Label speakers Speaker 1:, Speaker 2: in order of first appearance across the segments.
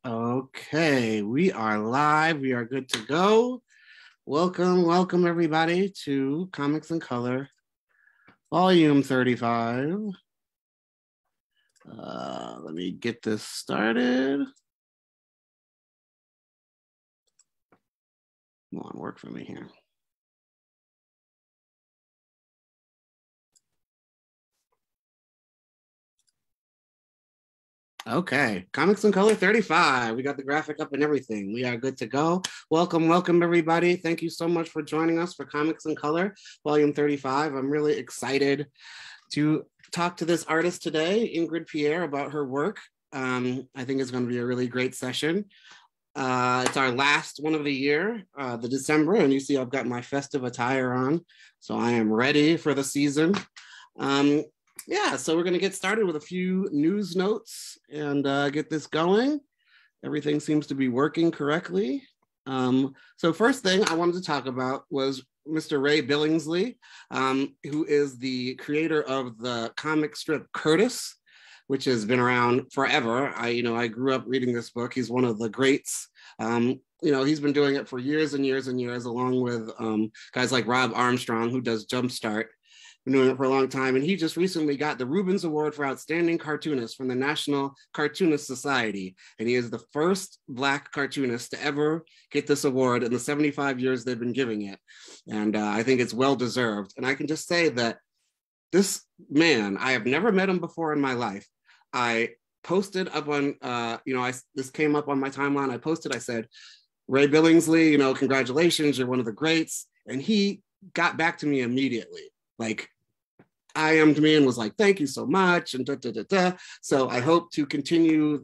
Speaker 1: Okay, we are live. We are good to go. Welcome everybody to Comics in Color, Volume 35. Let me get this started. Come on, work for me here. Okay, Comics in Color 35. We got the graphic up and everything. We are good to go. Welcome everybody. Thank you so much for joining us for Comics in Color, Volume 35. I'm really excited to talk to this artist today, Ingrid Pierre, about her work. I think it's going to be a really great session. It's our last one of the year, the December, and you see I've got my festive attire on, so I am ready for the season. So we're going to get started with a few news notes and get this going. Everything seems to be working correctly. So first thing I wanted to talk about was Mr. Ray Billingsley, who is the creator of the comic strip Curtis, which has been around forever. I grew up reading this book. He's one of the greats. He's been doing it for years and years and years, along with guys like Rob Armstrong, who does Jumpstart. Been doing it for a long time, and he just recently got the Rubens Award for Outstanding Cartoonist from the National Cartoonist Society, and he is the first Black cartoonist to ever get this award in the 75 years they've been giving it, and I think it's well deserved. And I can just say that this man, I have never met him before in my life. I posted up on, this came up on my timeline. I posted, I said, Ray Billingsley, congratulations, you're one of the greats, and he got back to me immediately. Like, IM'd me and was like, thank you so much, and So I hope to continue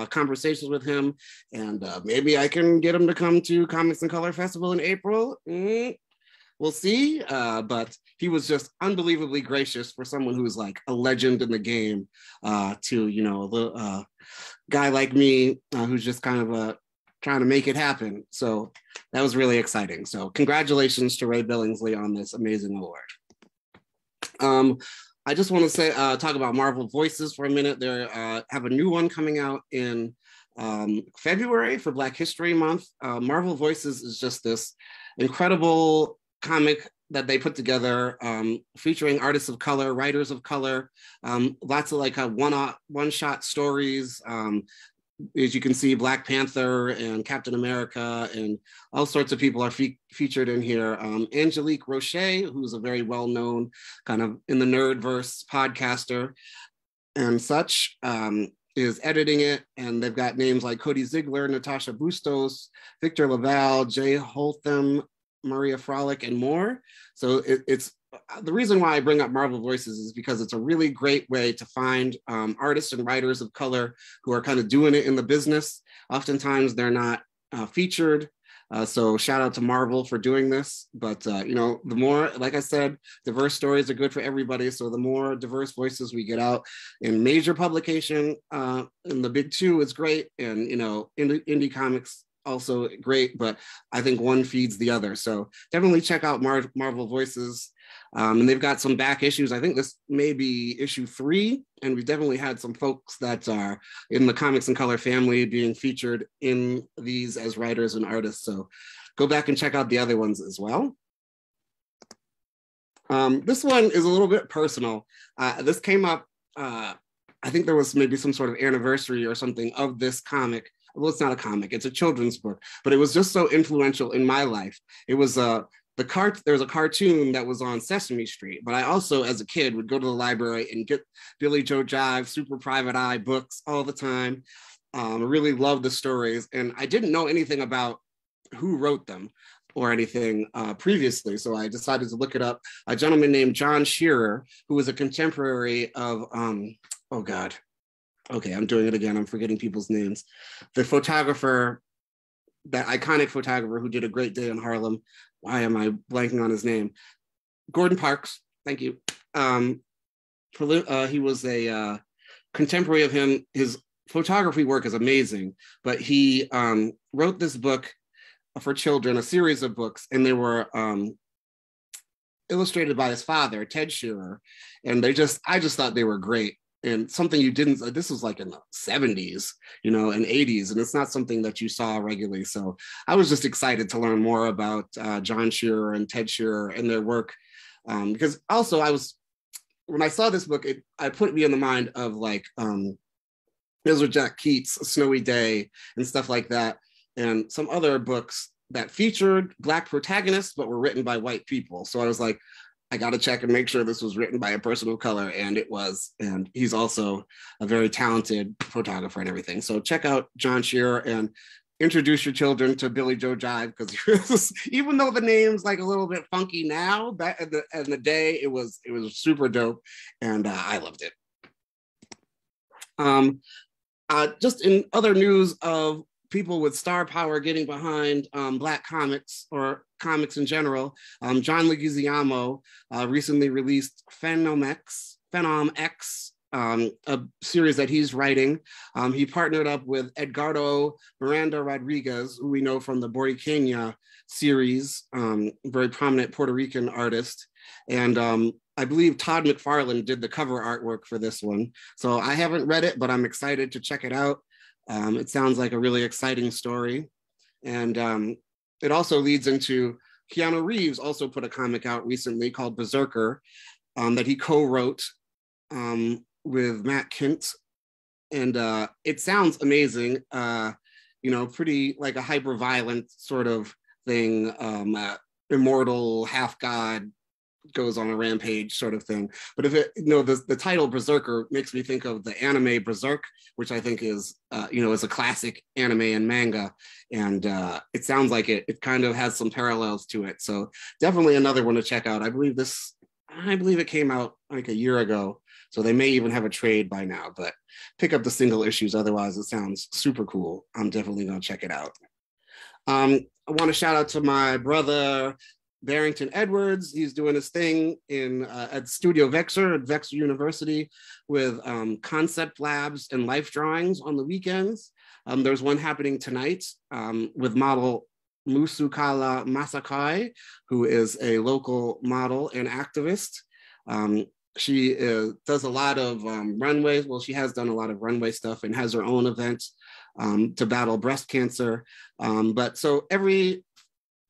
Speaker 1: conversations with him, and maybe I can get him to come to Comics in Color Festival in April. We'll see, but he was just unbelievably gracious for someone who is like a legend in the game to, a guy like me who's just kind of trying to make it happen. So that was really exciting. So congratulations to Ray Billingsley on this amazing award. I just want to say, talk about Marvel Voices for a minute. They have a new one coming out in February for Black History Month. Marvel Voices is just this incredible comic that they put together, featuring artists of color, writers of color, lots of like one-shot stories. As you can see, Black Panther and Captain America and all sorts of people are featured in here. Angelique Roche, who's a very well-known kind of in the nerdverse podcaster and such, is editing it. And they've got names like Cody Ziegler, Natasha Bustos, Victor Laval, Jay Holtham, Maria Frolic, and more. So it's the reason why I bring up Marvel Voices is because it's a really great way to find artists and writers of color who are kind of doing it in the business. Oftentimes they're not featured. So shout out to Marvel for doing this. But, the more, like I said, diverse stories are good for everybody. So the more diverse voices we get out in major publication, in the big two is great. And, indie comics also great, but I think one feeds the other. So definitely check out Marvel Voices. And they've got some back issues. I think this may be issue 3, and we've definitely had some folks that are in the Comics in Color family being featured in these as writers and artists. So go back and check out the other ones as well. This one is a little bit personal. This came up, I think there was maybe some sort of anniversary or something of this comic. Well, it's not a comic, it's a children's book, but it was just so influential in my life. It was there was a cartoon that was on Sesame Street, but I also, as a kid, would go to the library and get Billy Joe Jive, Super Private Eye books all the time. I really loved the stories, and I didn't know anything about who wrote them or anything previously, so I decided to look it up. A gentleman named John Shearer, who was a contemporary of, oh God, okay, I'm doing it again. I'm forgetting people's names. The photographer, that iconic photographer who did A Great Day in Harlem. Why am I blanking on his name? Gordon Parks, thank you. He was a contemporary of him. His photography work is amazing, but he wrote this book for children, a series of books, and they were illustrated by his father, Ted Shearer, and I just thought they were great. and something you didn't, this was like in the 70s, you know, and 80s, and it's not something that you saw regularly. So I was just excited to learn more about John Shearer and Ted Shearer and their work. Because also when I saw this book, I put me in the mind of like, those were Jack Keats, A Snowy Day, and stuff like that, and some other books that featured Black protagonists, but were written by white people. So I was like, I got to check and make sure this was written by a person of color, and it was. And he's also a very talented photographer and everything. So check out John Shearer and introduce your children to Billy Joe Jive, because even though the name's like a little bit funky now, back in the day, it was super dope, and I loved it. Just in other news of people with star power getting behind Black comics or comics in general, John Leguizamo recently released Phenom X, a series that he's writing. He partnered up with Edgardo Miranda Rodriguez, who we know from the Boricua series, very prominent Puerto Rican artist. And I believe Todd McFarlane did the cover artwork for this one. So I haven't read it, but I'm excited to check it out. It sounds like a really exciting story. And it also leads into Keanu Reeves also put a comic out recently called Berserker that he co-wrote with Matt Kint. And it sounds amazing, you know, pretty like a hyper-violent sort of thing, immortal, half-god, goes on a rampage sort of thing. But if it, you know, the title Berserker makes me think of the anime Berserk, which I think is, you know, is a classic anime and manga. And it sounds like it kind of has some parallels to it. So definitely another one to check out. I believe it came out like a year ago. So they may even have a trade by now, but pick up the single issues. Otherwise, it sounds super cool. I'm definitely going to check it out. I want to shout out to my brother, Barrington Edwards. He's doing his thing at Studio Vexer at Vexer University with concept labs and life drawings on the weekends. There's one happening tonight with model Musukala Masakai, who is a local model and activist. She does a lot of runways. Well, she has done a lot of runway stuff and has her own event to battle breast cancer. But so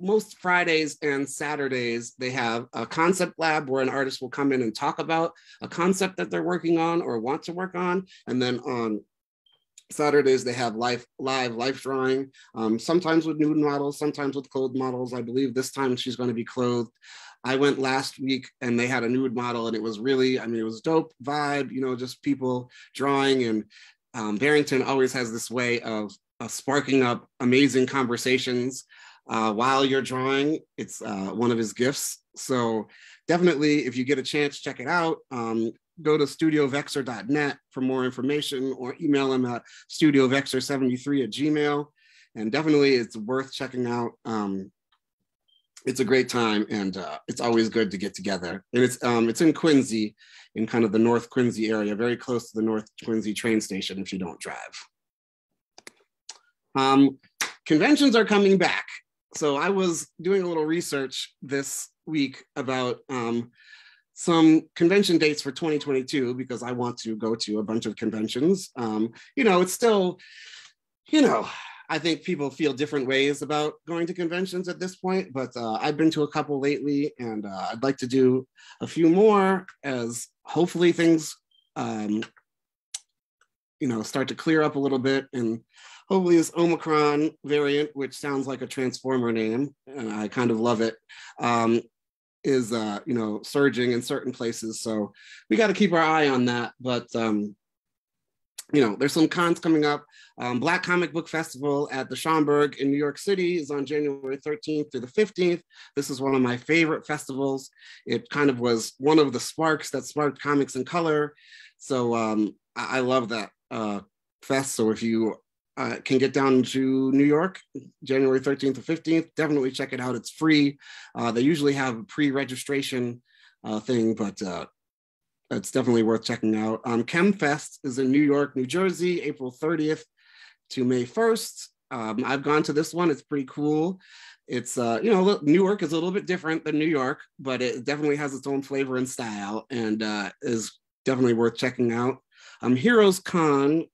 Speaker 1: most Fridays and Saturdays, they have a concept lab where an artist will come in and talk about a concept that they're working on or want to work on. And then on Saturdays, they have live life drawing, sometimes with nude models, sometimes with clothed models. I believe this time she's going to be clothed. I went last week and they had a nude model, and it was really, I mean, it was dope vibe, you know, just people drawing. And Barrington always has this way of sparking up amazing conversations while you're drawing. It's one of his gifts. So definitely, if you get a chance, check it out. Go to studiovexer.net for more information, or email him at studiovexer73@gmail. And definitely, it's worth checking out. It's a great time, and it's always good to get together. And it's in Quincy, in kind of the North Quincy area, very close to the North Quincy train station if you don't drive. Conventions are coming back. So I was doing a little research this week about some convention dates for 2022, because I want to go to a bunch of conventions. You know, it's still, you know, I think people feel different ways about going to conventions at this point, but I've been to a couple lately, and I'd like to do a few more as hopefully things, you know, start to clear up a little bit. And hopefully this Omicron variant, which sounds like a Transformer name, and I kind of love it, is, you know, surging in certain places. So we got to keep our eye on that. But, you know, there's some cons coming up. Black Comic Book Festival at the Schomburg in New York City is on January 13th through the 15th. This is one of my favorite festivals. It kind of was one of the sparks that sparked comics in color. So I love that fest. So if you can get down to New York, January 13th to 15th, definitely check it out. It's free. They usually have a pre-registration thing, but it's definitely worth checking out. Chemfest is in New York, New Jersey, April 30th to May 1st. I've gone to this one. It's pretty cool. It's, you know, Newark is a little bit different than New York, but it definitely has its own flavor and style, and is definitely worth checking out. Heroes Con,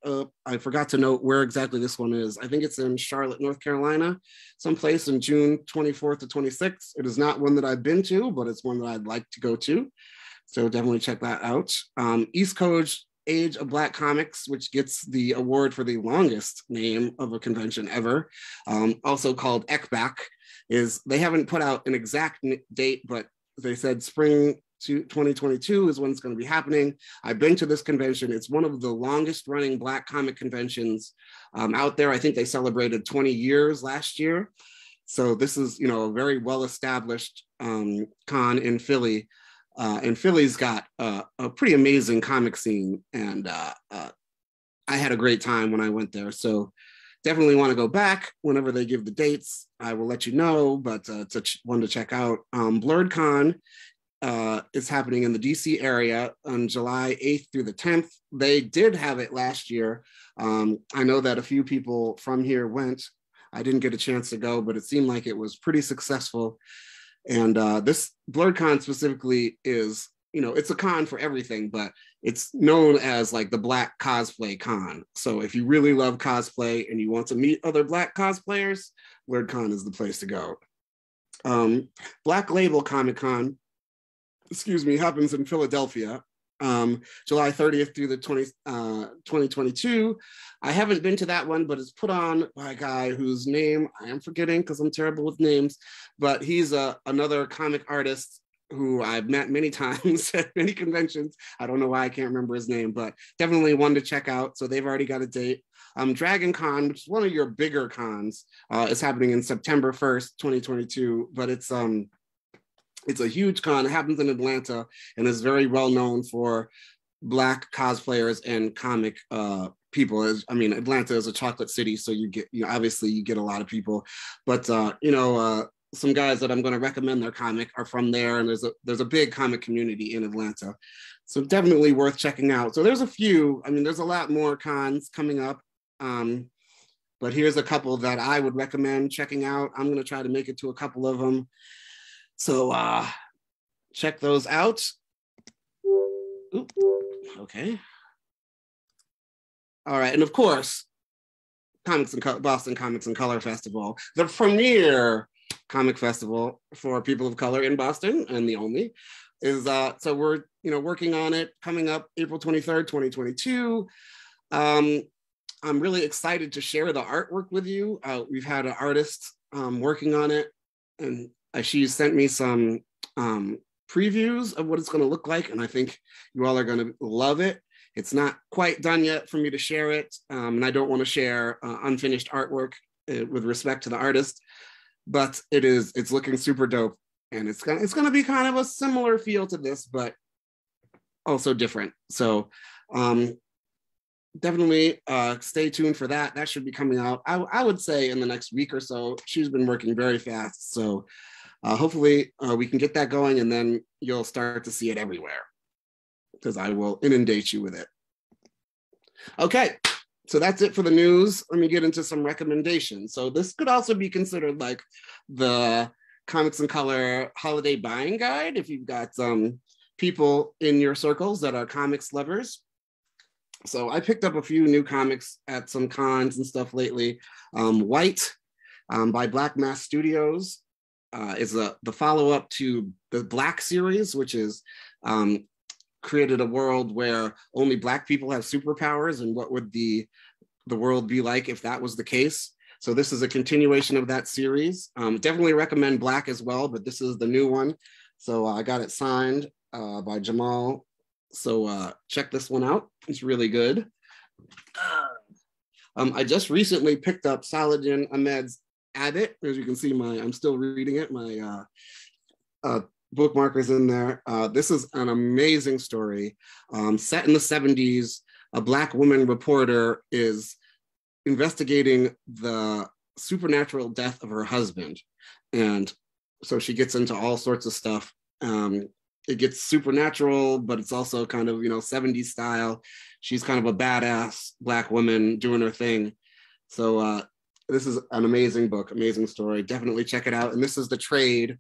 Speaker 1: I forgot to note where exactly this one is. I think it's in Charlotte, North Carolina, someplace in June 24th to 26th. It is not one that I've been to, but it's one that I'd like to go to. So definitely check that out. East Coast Age of Black Comics, which gets the award for the longest name of a convention ever, also called ECBAC, they haven't put out an exact date, but they said spring 2022 is when it's going to be happening. I've been to this convention. It's one of the longest running Black comic conventions out there. I think they celebrated 20 years last year. So this is, a very well-established con in Philly. And Philly's got a pretty amazing comic scene. And I had a great time when I went there. So definitely want to go back whenever they give the dates. I will let you know, but it's one to check out. Blurred Con is happening in the DC area on July 8th through the 10th. They did have it last year. I know that a few people from here went. I didn't get a chance to go, but it seemed like it was pretty successful. And this Blurred Con specifically is, it's a con for everything, but it's known as like the Black Cosplay Con. So if you really love cosplay and you want to meet other Black cosplayers, Blurred Con is the place to go. Black Label Comic Con, happens in Philadelphia, July 30th through the 2022. I haven't been to that one, but it's put on by a guy whose name I am forgetting because I'm terrible with names, but he's another comic artist who I've met many times at many conventions. I don't know why I can't remember his name, but definitely one to check out. So they've already got a date. Dragon Con, which is one of your bigger cons, is happening in September 1st, 2022, but it's a huge con. It happens in Atlanta and is very well known for Black cosplayers and comic people. Atlanta is a chocolate city, so you get, obviously you get a lot of people, but some guys that I'm going to recommend their comic are from there, and there's a big comic community in Atlanta, so definitely worth checking out. So there's a few. There's a lot more cons coming up, but here's a couple that I would recommend checking out. I'm going to try to make it to a couple of them. So check those out. Oop, okay. All right, and of course, Boston Comics and Color Festival, the premier comic festival for people of color in Boston, and the only, is so we're working on it, coming up April 23rd, 2022. I'm really excited to share the artwork with you. We've had an artist working on it, and she sent me some previews of what it's going to look like, and I think you all are going to love it. It's not quite done yet for me to share it, and I don't want to share unfinished artwork with respect to the artist, but it's looking super dope, and it's gonna be kind of a similar feel to this, but also different. So definitely stay tuned for that. That should be coming out, I would say, in the next week or so. She's been working very fast, so hopefully we can get that going, and then you'll start to see it everywhere, because I will inundate you with it. Okay, so that's it for the news. Let me get into some recommendations. So this could also be considered like the Comics and Color holiday buying guide if you've got people in your circles that are comics lovers. So I picked up a few new comics at some cons and stuff lately. White by Black Mass Studios is the follow-up to the Black series, which is created a world where only Black people have superpowers, and what would the world be like if that was the case. So this is a continuation of that series. Definitely recommend Black as well, but this is the new one. So I got it signed by Jamal. So check this one out. It's really good. I just recently picked up Saladin Ahmed's Abbott. As you can see, I'm still reading it. My bookmarkers in there. This is an amazing story. Set in the 70s, a Black woman reporter is investigating the supernatural death of her husband. And so she gets into all sorts of stuff. It gets supernatural, but it's also kind of, 70s style. She's kind of a badass Black woman doing her thing. So this is an amazing book, amazing story. Definitely check it out. And this is the trade.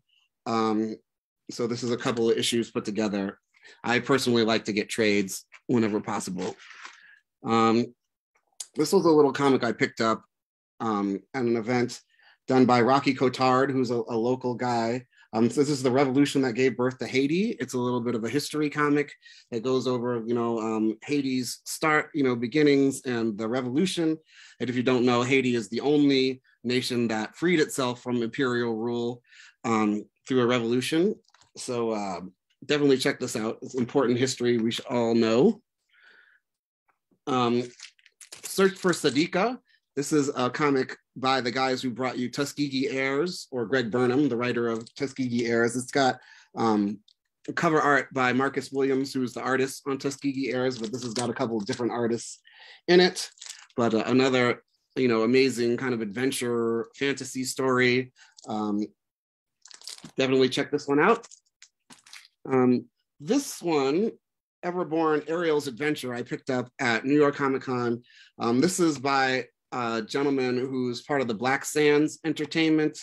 Speaker 1: So this is a couple of issues put together. I personally like to get trades whenever possible. Um, this was a little comic I picked up at an event done by Rocky Cotard, who's a local guy. So this is the revolution that gave birth to Haiti. It's a little bit of a history comic that goes over, Haiti's start, beginnings and the revolution. And if you don't know, Haiti is the only nation that freed itself from imperial rule through a revolution. So definitely check this out. It's important history we should all know. Search for Sadika. This is a comic by the guys who brought you Tuskegee Heirs, or Greg Burnham, the writer of Tuskegee Heirs. It's got cover art by Marcus Williams, who's the artist on Tuskegee Heirs, but this has got a couple of different artists in it. But another, amazing kind of adventure fantasy story. Definitely check this one out. This one, Everborn, Ariel's Adventure, I picked up at New York Comic Con. This is by a gentleman who's part of the Black Sands Entertainment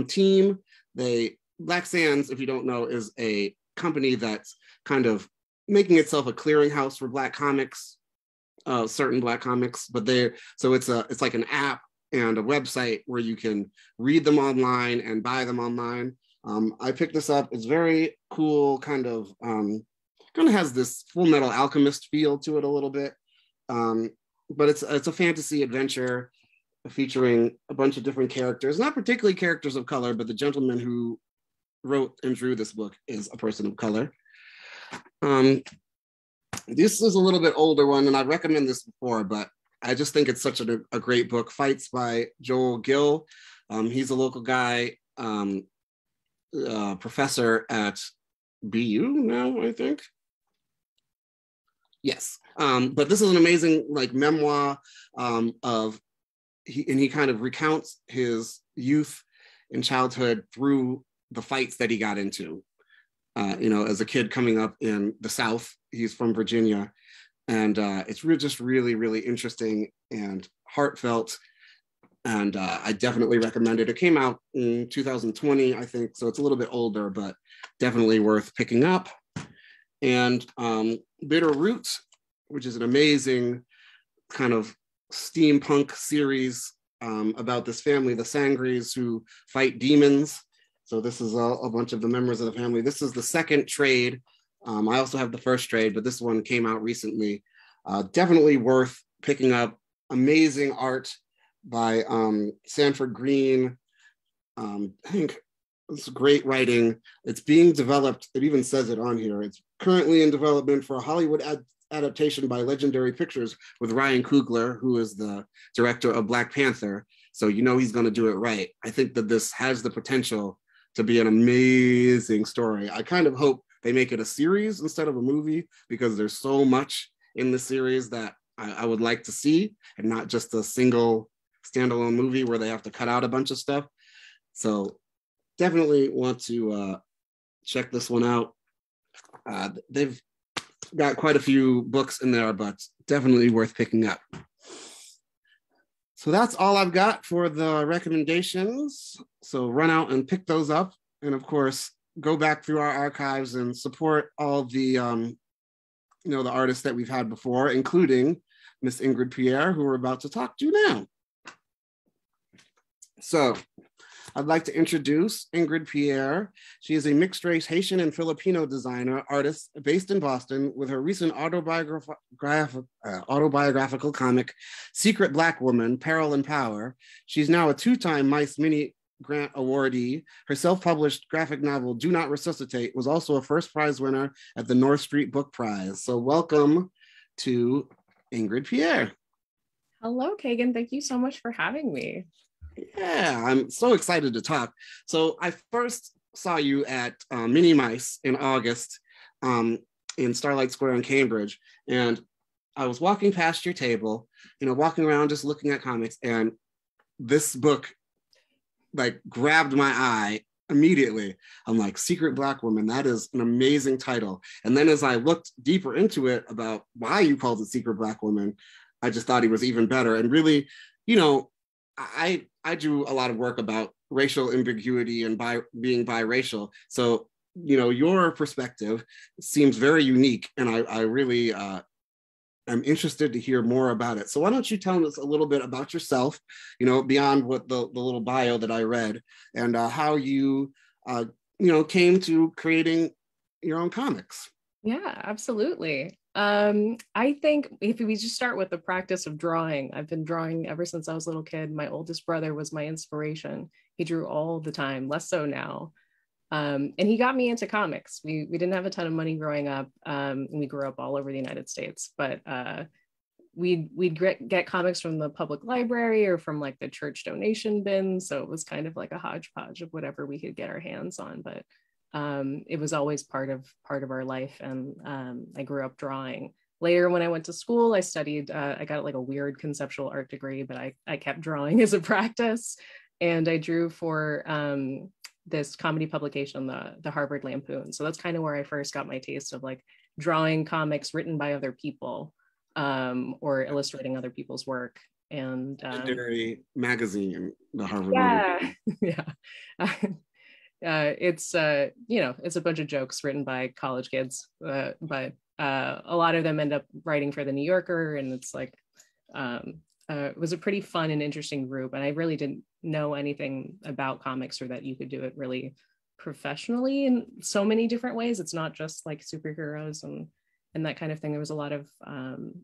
Speaker 1: team. Black Sands, if you don't know, is a company that's kind of making itself a clearinghouse for Black comics, certain Black comics. But it's like an app and a website where you can read them online and buy them online. I picked this up. It's very cool, kind of has this Full Metal Alchemist feel to it a little bit. But it's a fantasy adventure featuring a bunch of different characters, not particularly characters of color, but the gentleman who wrote and drew this book is a person of color. This is a little bit older one, and I recommend this before, but I just think it's such a great book. Fights by Joel Gill. He's a local guy, professor at BU now, I think. Yes, but this is an amazing memoir he kind of recounts his youth and childhood through the fights that he got into. As a kid coming up in the South, he's from Virginia, and it's just really, really interesting and heartfelt. And I definitely recommend it. It came out in 2020, I think, so it's a little bit older, but definitely worth picking up. And Bitterroot, which is an amazing kind of steampunk series about this family, the Sangres, who fight demons. So this is a bunch of the members of the family. This is the second trade. I also have the first trade, but this one came out recently. Definitely worth picking up. Amazing art by Sanford Green. I think it's great writing. It's being developed. It even says it on here. It's currently in development for a Hollywood adaptation by Legendary Pictures with Ryan Coogler, who is the director of Black Panther. So he's going to do it right. I think that this has the potential to be an amazing story. I kind of hope they make it a series instead of a movie, because there's so much in the series that I would like to see, and not just a single standalone movie where they have to cut out a bunch of stuff. So definitely want to check this one out. They've got quite a few books in there, but definitely worth picking up. So that's all I've got for the recommendations. So run out and pick those up. And of course, go back through our archives and support all the, the artists that we've had before, including Miss Ingrid Pierre, who we're about to talk to now. So I'd like to introduce Ingrid Pierre. She is a mixed-race Haitian and Filipino designer, artist based in Boston, with her recent autobiographical comic, Secret Black Woman, Peril and Power. She's now a two-time Mice Mini Grant awardee. Her self-published graphic novel, Do Not Resuscitate, was also a first prize winner at the North Street Book Prize. So welcome to Ingrid Pierre.
Speaker 2: Hello, Kagan. Thank you so much for having me.
Speaker 1: Yeah, I'm so excited to talk. So I first saw you at Mini Mice in August in Starlight Square in Cambridge. And I was walking past your table, walking around just looking at comics. And this book grabbed my eye immediately. I'm like, Secret Black Woman, that is an amazing title. And then as I looked deeper into it about why you called it Secret Black Woman, I just thought he was even better. And really, I do a lot of work about racial ambiguity and being biracial. So, your perspective seems very unique. And I really I'm interested to hear more about it. So why don't you tell us a little bit about yourself, beyond what the little bio that I read, and how you, came to creating your own comics.
Speaker 2: Yeah, absolutely. I think if we just start with the practice of drawing, I've been drawing ever since I was a little kid. My oldest brother was my inspiration. He drew all the time, less so now. And he got me into comics. We didn't have a ton of money growing up. And we grew up all over the United States, but we'd get comics from the public library or from like the church donation bin. So it was kind of like a hodgepodge of whatever we could get our hands on. But it was always part of our life. And I grew up drawing. Later, when I went to school, I studied, I got like a weird conceptual art degree, but I kept drawing as a practice. And I drew for this comedy publication, the Harvard Lampoon. So that's kind of where I first got my taste of like drawing comics written by other people, or illustrating other people's work. And
Speaker 1: legendary magazine, the Harvard
Speaker 2: Lampoon. It's it's a bunch of jokes written by college kids, but a lot of them end up writing for the New Yorker, and it's like it was a pretty fun and interesting group. And I really didn't know anything about comics, or that you could do it really professionally in so many different ways. It's not just like superheroes and that kind of thing. There was a lot of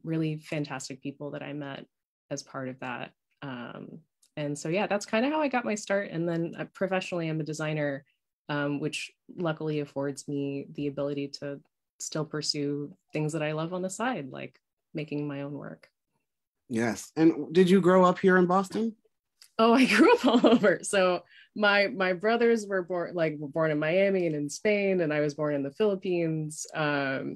Speaker 2: really fantastic people that I met as part of that. And so, yeah, that's kind of how I got my start. And then professionally, I'm a designer, which luckily affords me the ability to still pursue things that I love on the side, like making my own work.
Speaker 1: Yes. And did you grow up here in Boston?
Speaker 2: Oh, I grew up all over. So my brothers were born in Miami and in Spain, and I was born in the Philippines.
Speaker 1: Wow.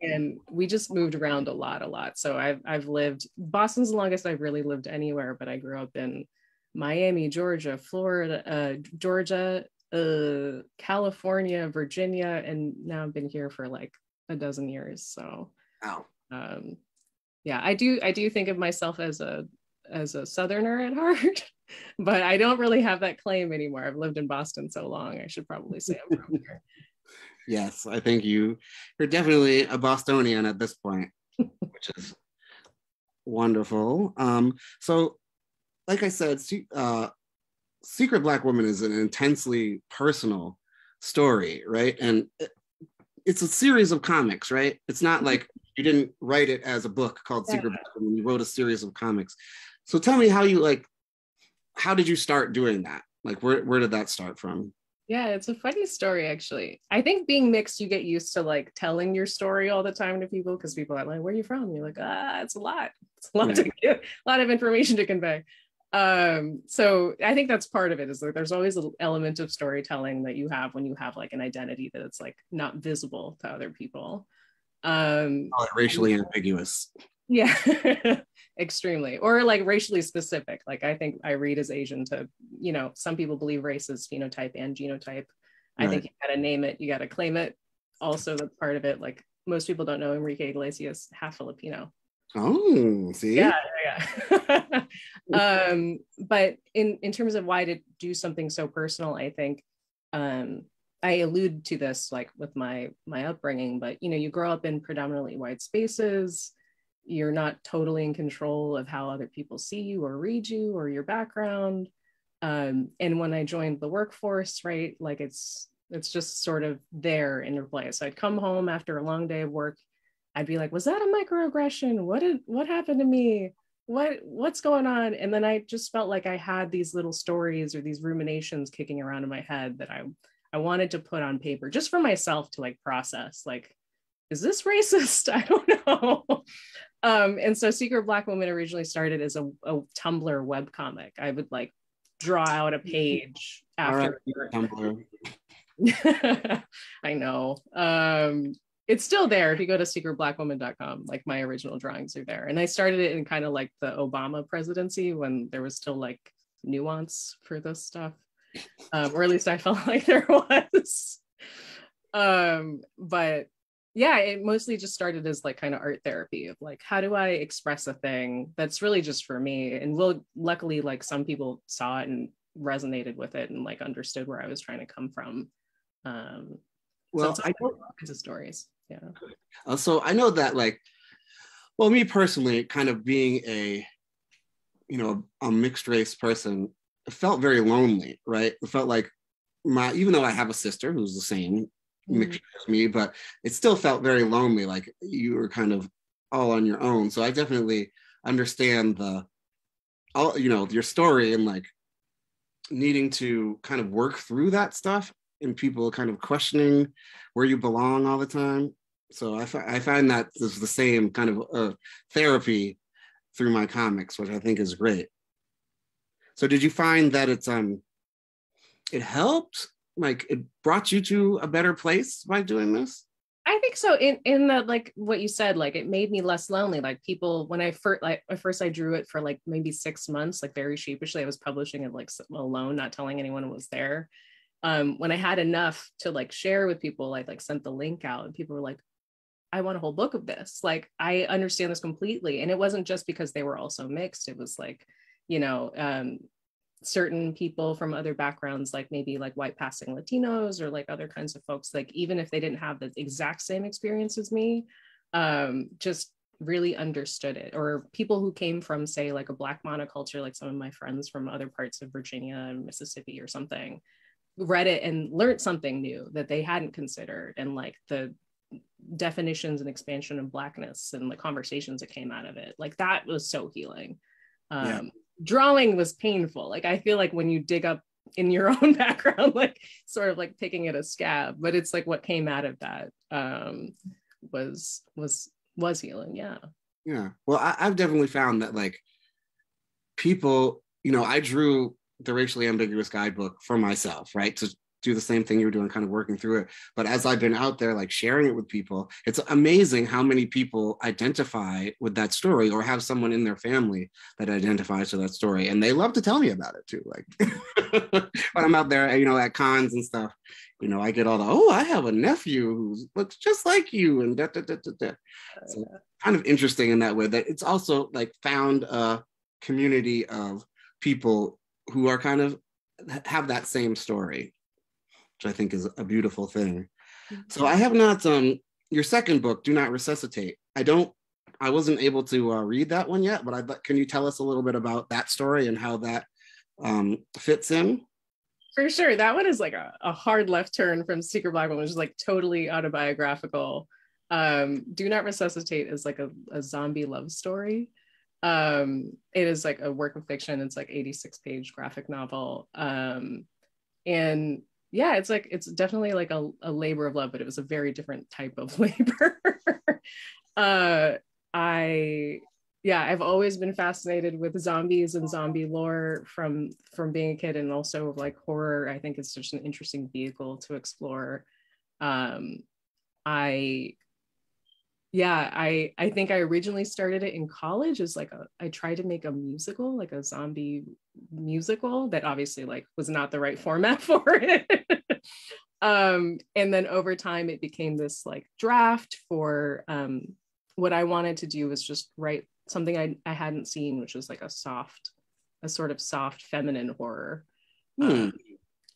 Speaker 2: And we just moved around a lot. So I've lived, Boston's the longest I've really lived anywhere, but I grew up in Miami, Georgia, Florida, California, Virginia, and now I've been here for like a dozen years. So
Speaker 1: wow.
Speaker 2: Yeah, I do think of myself as a Southerner at heart, but I don't really have that claim anymore. I've lived in Boston so long, I should probably say I'm from here.
Speaker 1: Yes, I think you're definitely a Bostonian at this point, which is wonderful. So, like I said, Secret Black Woman is an intensely personal story, right? And it's a series of comics, right? It's not like you didn't write it as a book called Secret Black Woman. You wrote a series of comics. So tell me how did you start doing that? Like, where did that start from?
Speaker 2: Yeah, it's a funny story, actually. I think being mixed, you get used to like telling your story all the time to people, because people are like, where are you from? You're like, it's a lot. It's a lot to give, a lot of information to convey. So I think that's part of it, is that there's always an element of storytelling that you have when you have like an identity that it's like not visible to other people.
Speaker 1: Racially ambiguous.
Speaker 2: Yeah. Extremely, or like racially specific. Like I think I read as Asian to, some people believe race is phenotype and genotype. I think you gotta name it, you gotta claim it. Also, that's part of it. Like most people don't know Enrique Iglesias half Filipino.
Speaker 1: Oh, see?
Speaker 2: Yeah. But in terms of why to do something so personal, I think I allude to this like with my upbringing, but you grow up in predominantly white spaces. You're not totally in control of how other people see you or read you or your background. And when I joined the workforce, right, like it's just sort of there in your place. So I'd come home after a long day of work. I'd be like, was that a microaggression? What happened to me? What's going on? And then I just felt like I had these little stories or these ruminations kicking around in my head that I wanted to put on paper just for myself to like process, like, is this racist? I don't know. And so Secret Black Woman originally started as a Tumblr webcomic. I would like draw out a page after
Speaker 1: Tumblr.
Speaker 2: I know. It's still there. If you go to secretblackwoman.com, like my original drawings are there. And I started it in kind of like the Obama presidency, when there was still like nuance for this stuff. Or at least I felt like there was. But yeah, it mostly just started as like kind of art therapy of like, how do I express a thing that's really just for me? And luckily, like some people saw it and resonated with it and like understood where I was trying to come from.
Speaker 1: Well,
Speaker 2: so I know all kinds of stories. Yeah.
Speaker 1: So I know that like Well, me personally, kind of being a mixed race person, it felt very lonely, right? It felt like even though I have a sister who's the same mixed as me, but it still felt very lonely, like you were kind of all on your own. So I definitely understand your story and like needing to kind of work through that stuff and people kind of questioning where you belong all the time. So I find that is the same kind of therapy through my comics, which I think is great. So did you find that it helped, like it brought you to a better place by doing this?
Speaker 2: I think so. In that, like what you said, like it made me less lonely. Like people, when I first I drew it for like maybe 6 months, like very sheepishly. I was publishing it like alone, not telling anyone it was there. When I had enough to like share with people, I like sent the link out, and people were like, I want a whole book of this. Like, I understand this completely. And it wasn't just because they were also mixed. It was like, certain people from other backgrounds, like maybe like white passing Latinos or like other kinds of folks, like even if they didn't have the exact same experience as me, just really understood it. Or people who came from, say, like a Black monoculture, like some of my friends from other parts of Virginia and Mississippi or something, read it and learned something new that they hadn't considered. And like the definitions and expansion of Blackness and the conversations that came out of it, like that was so healing.
Speaker 1: Yeah.
Speaker 2: Drawing was painful. Like I feel like when you dig up in your own background, like sort of like picking at a scab, but it's like what came out of that was healing.
Speaker 1: Yeah. Well, I've definitely found that like people, I drew the racially ambiguous guidebook for myself, right? To do the same thing you were doing, kind of working through it. But as I've been out there, like sharing it with people, it's amazing how many people identify with that story or have someone in their family that identifies to that story. And they love to tell me about it too. Like when I'm out there, at cons and stuff, I get all the, I have a nephew who looks just like you and da, da, da, da, da. So kind of interesting in that way, that it's also like found a community of people who are kind of have that same story, which I think is a beautiful thing. So I have not, your second book, Do Not Resuscitate. I wasn't able to read that one yet, but can you tell us a little bit about that story and how that fits in?
Speaker 2: For sure. That one is like a hard left turn from Secret Black Woman, which is like totally autobiographical. Do Not Resuscitate is like a zombie love story. It is like a work of fiction. It's like 86-page graphic novel. And yeah, it's definitely like a labor of love, but it was a very different type of labor. I've always been fascinated with zombies and zombie lore from being a kid, and also like horror. I think it's such an interesting vehicle to explore. I think I originally started it in college as like I tried to make a musical, like a zombie musical that obviously like was not the right format for it. And then over time it became this like draft for what I wanted to do was just write something I hadn't seen, which was like a sort of soft feminine horror.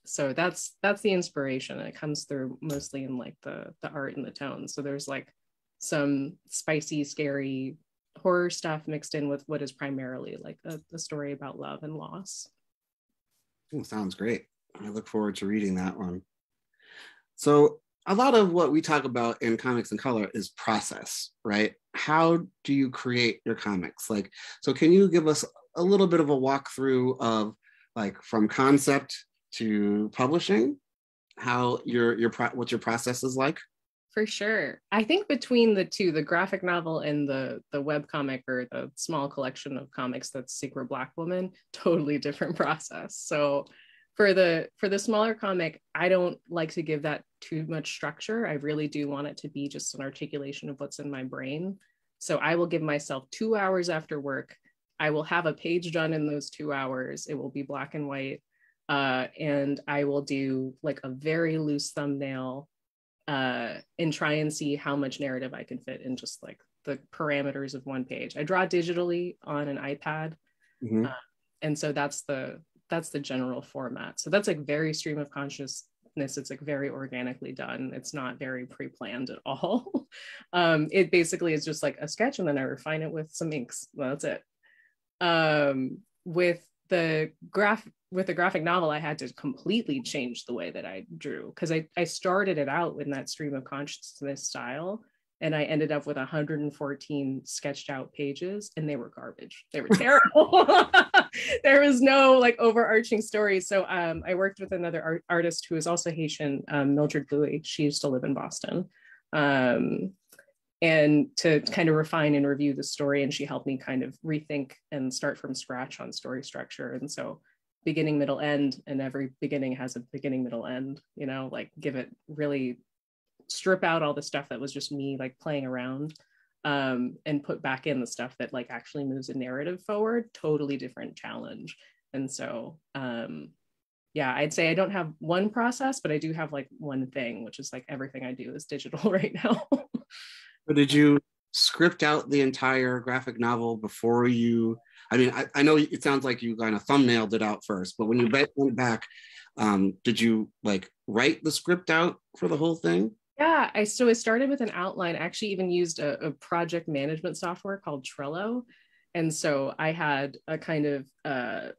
Speaker 2: So that's the inspiration, and it comes through mostly in like the art and the tone. So there's like some spicy, scary horror stuff mixed in with what is primarily like a story about love and loss.
Speaker 1: Sounds great. I look forward to reading that one. So a lot of what we talk about in Comics in Color is process, right? How do you create your comics? Like, so can you give us a little bit of a walkthrough of like from concept to publishing, how what your process is like?
Speaker 2: For sure. I think between the two, the graphic novel and the web comic, or the small collection of comics that's Secret Black Woman, totally different process. So for the smaller comic, I don't like to give that too much structure. I really do want it to be just an articulation of what's in my brain. So I will give myself 2 hours after work. I will have a page done in those 2 hours. It will be black and white. And I will do like a very loose thumbnail and try and see how much narrative I can fit in just like the parameters of one page. I draw digitally on an iPad. And so that's the general format. So that's like very stream of consciousness this. It's like very organically done. It's not very pre-planned at all. It basically is just like a sketch, and then I refine it with some inks. That's it. With the graphic novel, I had to completely change the way that I drew, because I started it out in that stream of consciousness style, and I ended up with 114 sketched out pages, and they were garbage. They were terrible. There was no like overarching story. So I worked with another artist who is also Haitian, Mildred Louis. She used to live in Boston. And to kind of refine and review the story. And she helped me kind of rethink and start from scratch on story structure. And so beginning, middle, end, and every beginning has a beginning, middle, end, you know, like give it really, strip out all the stuff that was just me like playing around, and put back in the stuff that like actually moves a narrative forward. Totally different challenge. And so, yeah, I'd say I don't have one process, but I do have like one thing, which is like everything I do is digital right now.
Speaker 1: But did you script out the entire graphic novel before you, I mean, I know it sounds like you kind of thumbnailed it out first, but when you went back, did you like write the script out for the whole thing?
Speaker 2: Yeah, I started with an outline. I actually even used a project management software called Trello. And so I had a kind of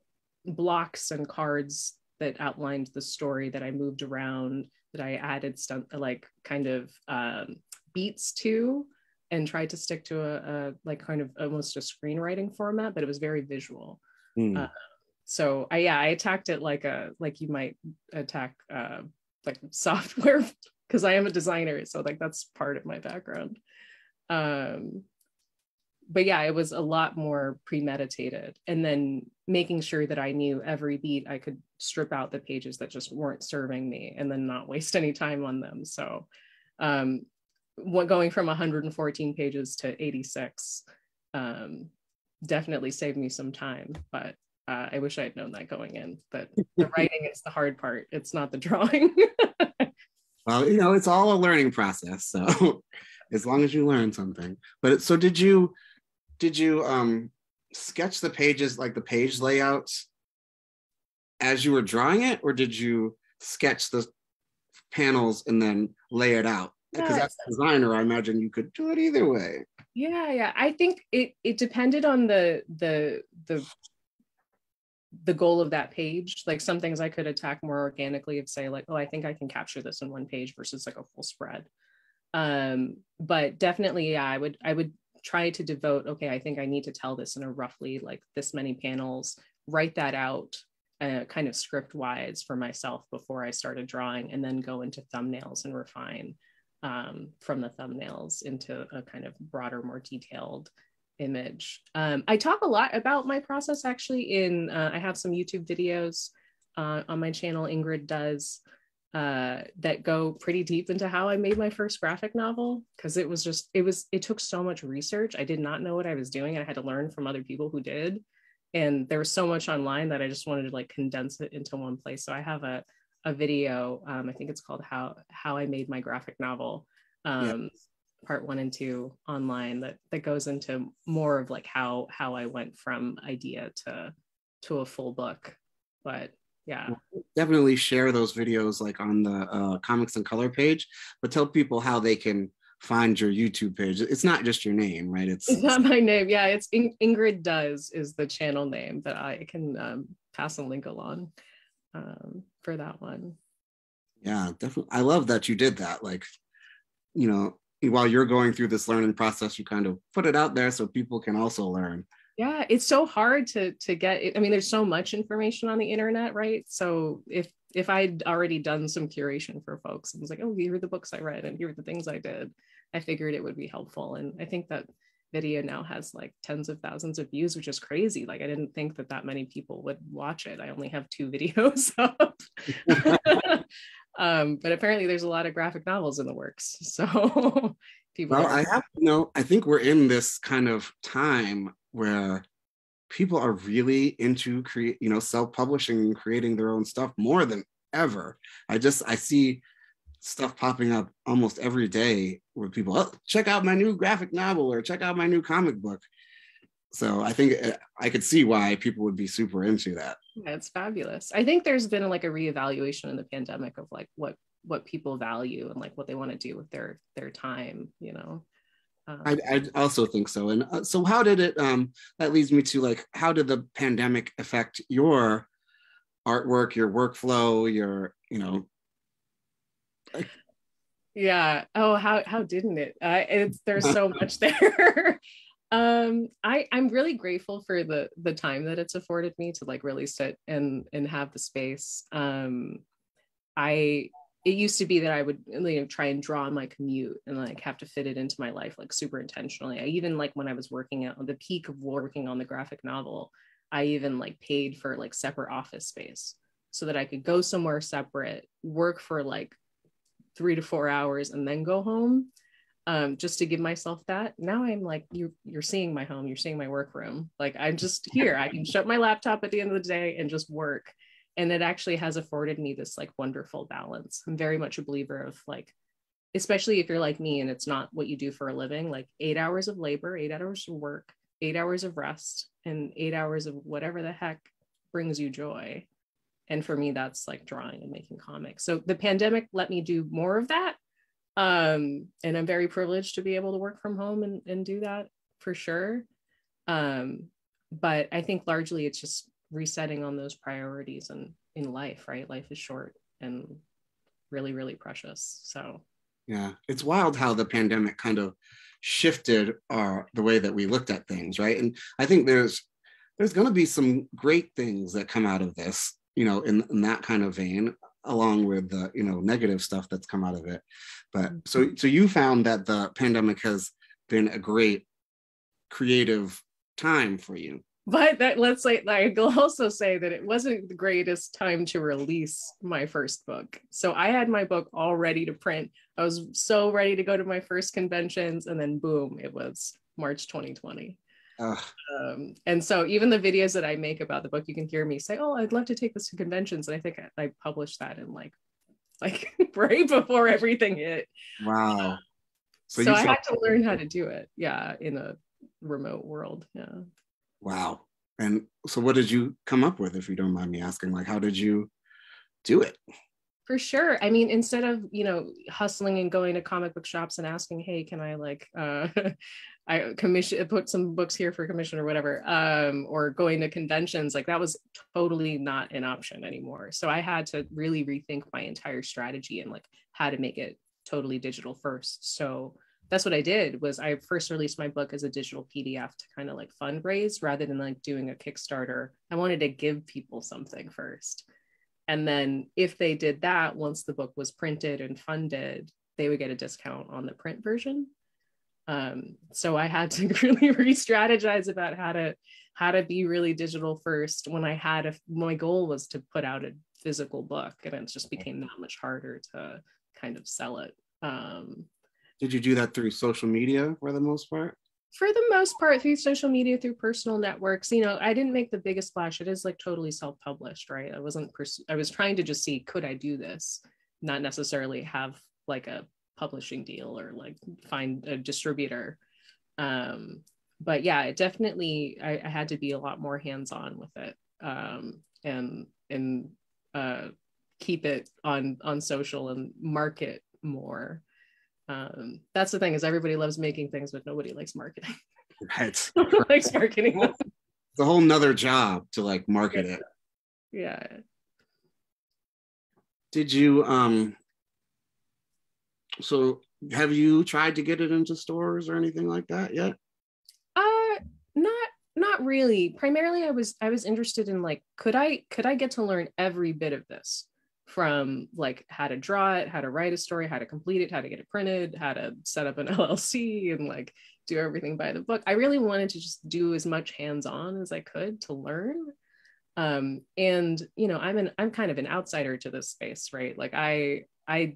Speaker 2: blocks and cards that outlined the story that I moved around, that I added stuff like kind of beats to, and tried to stick to a like kind of almost a screenwriting format, but it was very visual. So I attacked it like you might attack like software, because I am a designer, so like that's part of my background. But yeah, it was a lot more premeditated, and then making sure that I knew every beat. I could strip out the pages that just weren't serving me, and then not waste any time on them. So going from 114 pages to 86 definitely saved me some time, but I wish I had known that going in, that the writing is the hard part. It's not the drawing.
Speaker 1: Well, you know, it's all a learning process. So as long as you learn something. But so did you sketch the pages, like the page layouts, as you were drawing it, or did you sketch the panels and then lay it out? Because as a designer, I imagine you could do it either way.
Speaker 2: Yeah. I think it depended on the goal of that page. Like some things I could attack more organically, of say like, oh, I think I can capture this in one page versus like a full spread. But definitely, yeah, I would try to devote, okay, I think I need to tell this in a roughly like this many panels, write that out kind of script wise for myself before I started drawing, and then go into thumbnails and refine from the thumbnails into a kind of broader, more detailed image. I talk a lot about my process actually in, I have some YouTube videos on my channel, Ingrid does, that go pretty deep into how I made my first graphic novel, because it took so much research. I did not know what I was doing. I had to learn from other people who did. And there was so much online that I just wanted to like condense it into one place. So I have a video, I think it's called How I Made My Graphic Novel, part 1 and 2 online, that goes into more of like how I went from idea to a full book. But yeah,
Speaker 1: definitely share those videos like on the Comics in Color page, but tell people how they can find your YouTube page. It's not just your name, right? It's
Speaker 2: not my name. Yeah, it's Ingrid Does is the channel name, but I can pass a link along for that one.
Speaker 1: Yeah, definitely. I love that you did that. Like, you know, while you're going through this learning process, you kind of put it out there so people can also learn.
Speaker 2: Yeah, it's so hard to get it. I mean, there's so much information on the internet, right? So if I'd already done some curation for folks and was like, oh, here are the books I read and here are the things I did, I figured it would be helpful. And I think that video now has like tens of thousands of views, which is crazy. Like I didn't think that many people would watch it. I only have 2 videos up. But apparently there's a lot of graphic novels in the works. So people
Speaker 1: I think we're in this kind of time where people are really into self-publishing and creating their own stuff more than ever. I see stuff popping up almost every day where people, oh, check out my new graphic novel or check out my new comic book. So I think I could see why people would be super into that.
Speaker 2: Yeah, it's fabulous. I think there's been like a reevaluation in the pandemic of like what people value and like what they want to do with their time, you know.
Speaker 1: I also think so. And so how did it, that leads me to like, how did the pandemic affect your artwork, your workflow, your, you know?
Speaker 2: Yeah. Oh, how didn't it? There's so much there. I'm really grateful for the time that it's afforded me to like really sit and have the space. It used to be that I would, you know, try and draw on my commute and like have to fit it into my life like super intentionally. I even like when I was working at the peak of working on the graphic novel, I even like paid for like separate office space so that I could go somewhere separate, work for like 3 to 4 hours and then go home, just to give myself that. Now I'm like, you're seeing my home, you're seeing my workroom. Like I'm just here. I can shut my laptop at the end of the day and just work. And it actually has afforded me this like wonderful balance. I'm very much a believer of like, especially if you're like me and it's not what you do for a living, like 8 hours of labor, 8 hours of work, 8 hours of rest, and 8 hours of whatever the heck brings you joy. And for me, that's like drawing and making comics. So the pandemic let me do more of that. And I'm very privileged to be able to work from home and do that for sure. But I think largely it's just resetting on those priorities and in life, right? Life is short and really, really precious. So
Speaker 1: yeah, it's wild how the pandemic kind of shifted the way that we looked at things, right? And I think there's going to be some great things that come out of this, you know, in that kind of vein, along with the, you know, negative stuff that's come out of it. But so you found that the pandemic has been a great creative time for you.
Speaker 2: But that, let's say, I'll also say that it wasn't the greatest time to release my first book. So I had my book all ready to print. I was so ready to go to my first conventions, and then boom, it was March 2020. And so even the videos that I make about the book, you can hear me say, "Oh, I'd love to take this to conventions." And I think I published that in like right before everything hit.
Speaker 1: Wow.
Speaker 2: So I had to learn how to do it. Yeah, in a remote world. Yeah.
Speaker 1: Wow. And so what did you come up with, if you don't mind me asking? Like, how did you do it?
Speaker 2: For sure. I mean, instead of, you know, hustling and going to comic book shops and asking, hey, can I like, I put some books here for commission or whatever, or going to conventions, like that was totally not an option anymore. So I had to really rethink my entire strategy and like how to make it totally digital first. So that's what I did. Was I first released my book as a digital PDF to kind of like fundraise rather than like doing a Kickstarter. I wanted to give people something first. And then if they did that, once the book was printed and funded, they would get a discount on the print version. So I had to really re-strategize about how to be really digital first when I had my goal was to put out a physical book, and it just became that much harder to kind of sell it.
Speaker 1: Did you do that through social media for the most part?
Speaker 2: For the most part, through social media, through personal networks. You know, I didn't make the biggest splash. It is like totally self-published, right? I was trying to just see, could I do this? Not necessarily have like a publishing deal or like find a distributor. But yeah, it definitely, I had to be a lot more hands-on with it, and keep it on social and market more. That's the thing, is everybody loves making things, but nobody likes marketing.
Speaker 1: Right.
Speaker 2: Nobody likes marketing.
Speaker 1: It's a whole nother job to like market it.
Speaker 2: Yeah.
Speaker 1: Did you so have you tried to get it into stores or anything like that yet?
Speaker 2: Not really. Primarily I was interested in like, could I get to learn every bit of this, from like how to draw it, how to write a story, how to complete it, how to get it printed, how to set up an LLC and like do everything by the book. I really wanted to just do as much hands-on as I could to learn. And you know, I'm kind of an outsider to this space, right? Like I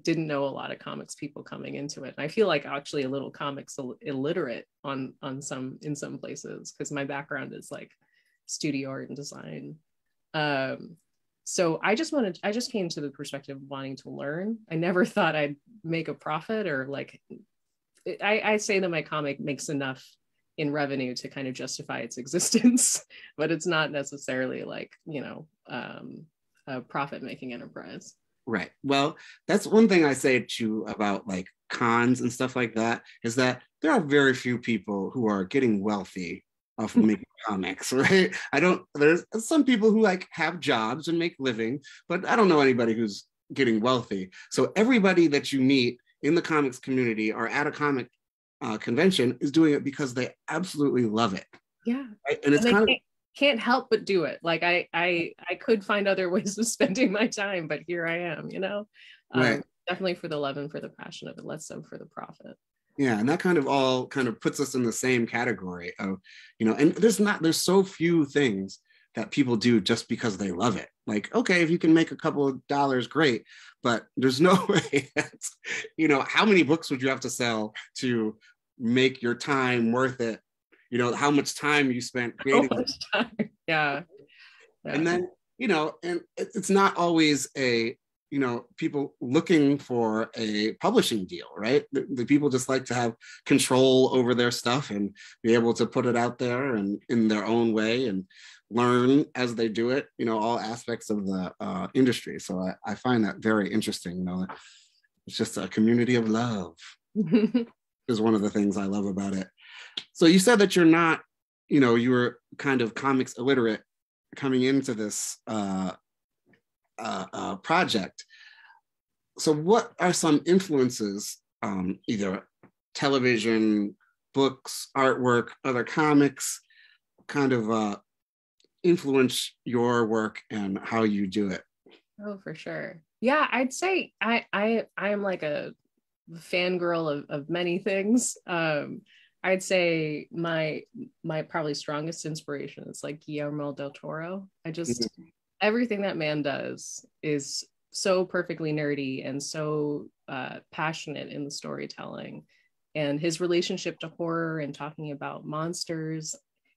Speaker 2: didn't know a lot of comics people coming into it. And I feel like actually a little comics illiterate in some places, because my background is like studio art and design. So I just came to the perspective of wanting to learn. I never thought I'd make a profit, or like, I say that my comic makes enough in revenue to kind of justify its existence, but it's not necessarily like, a profit-making enterprise.
Speaker 1: Right. Well, that's one thing I say to you about like cons and stuff like that, is that there are very few people who are getting wealthy off of making comics, right? There's some people who like have jobs and make living, but I don't know anybody who's getting wealthy. So everybody that you meet in the comics community or at a comic convention is doing it because they absolutely love it.
Speaker 2: Yeah.
Speaker 1: Right? And it's kind of
Speaker 2: can't help but do it. Like I could find other ways of spending my time, but here I am,
Speaker 1: right.
Speaker 2: Definitely for the love and for the passion of it, less so for the profit.
Speaker 1: Yeah, and that kind of all kind of puts us in the same category of, and there's so few things that people do just because they love it. Like, okay, if you can make a couple of dollars, great, but there's no way that's, how many books would you have to sell to make your time worth it? How much time you spent creating.
Speaker 2: Yeah.
Speaker 1: And then, and it's not always people looking for a publishing deal, right? The people just like to have control over their stuff and be able to put it out there and in their own way and learn as they do it, all aspects of the industry. So I find that very interesting, it's just a community of love is one of the things I love about it. So you said that you're not, you were kind of comics illiterate coming into this project. So what are some influences, either television, books, artwork, other comics, kind of influence your work and how you do it?
Speaker 2: Oh, for sure. Yeah, I'd say I am like a fangirl of many things. I'd say my probably strongest inspiration is like Guillermo del Toro. Everything that man does is so perfectly nerdy and so passionate in the storytelling, and his relationship to horror and talking about monsters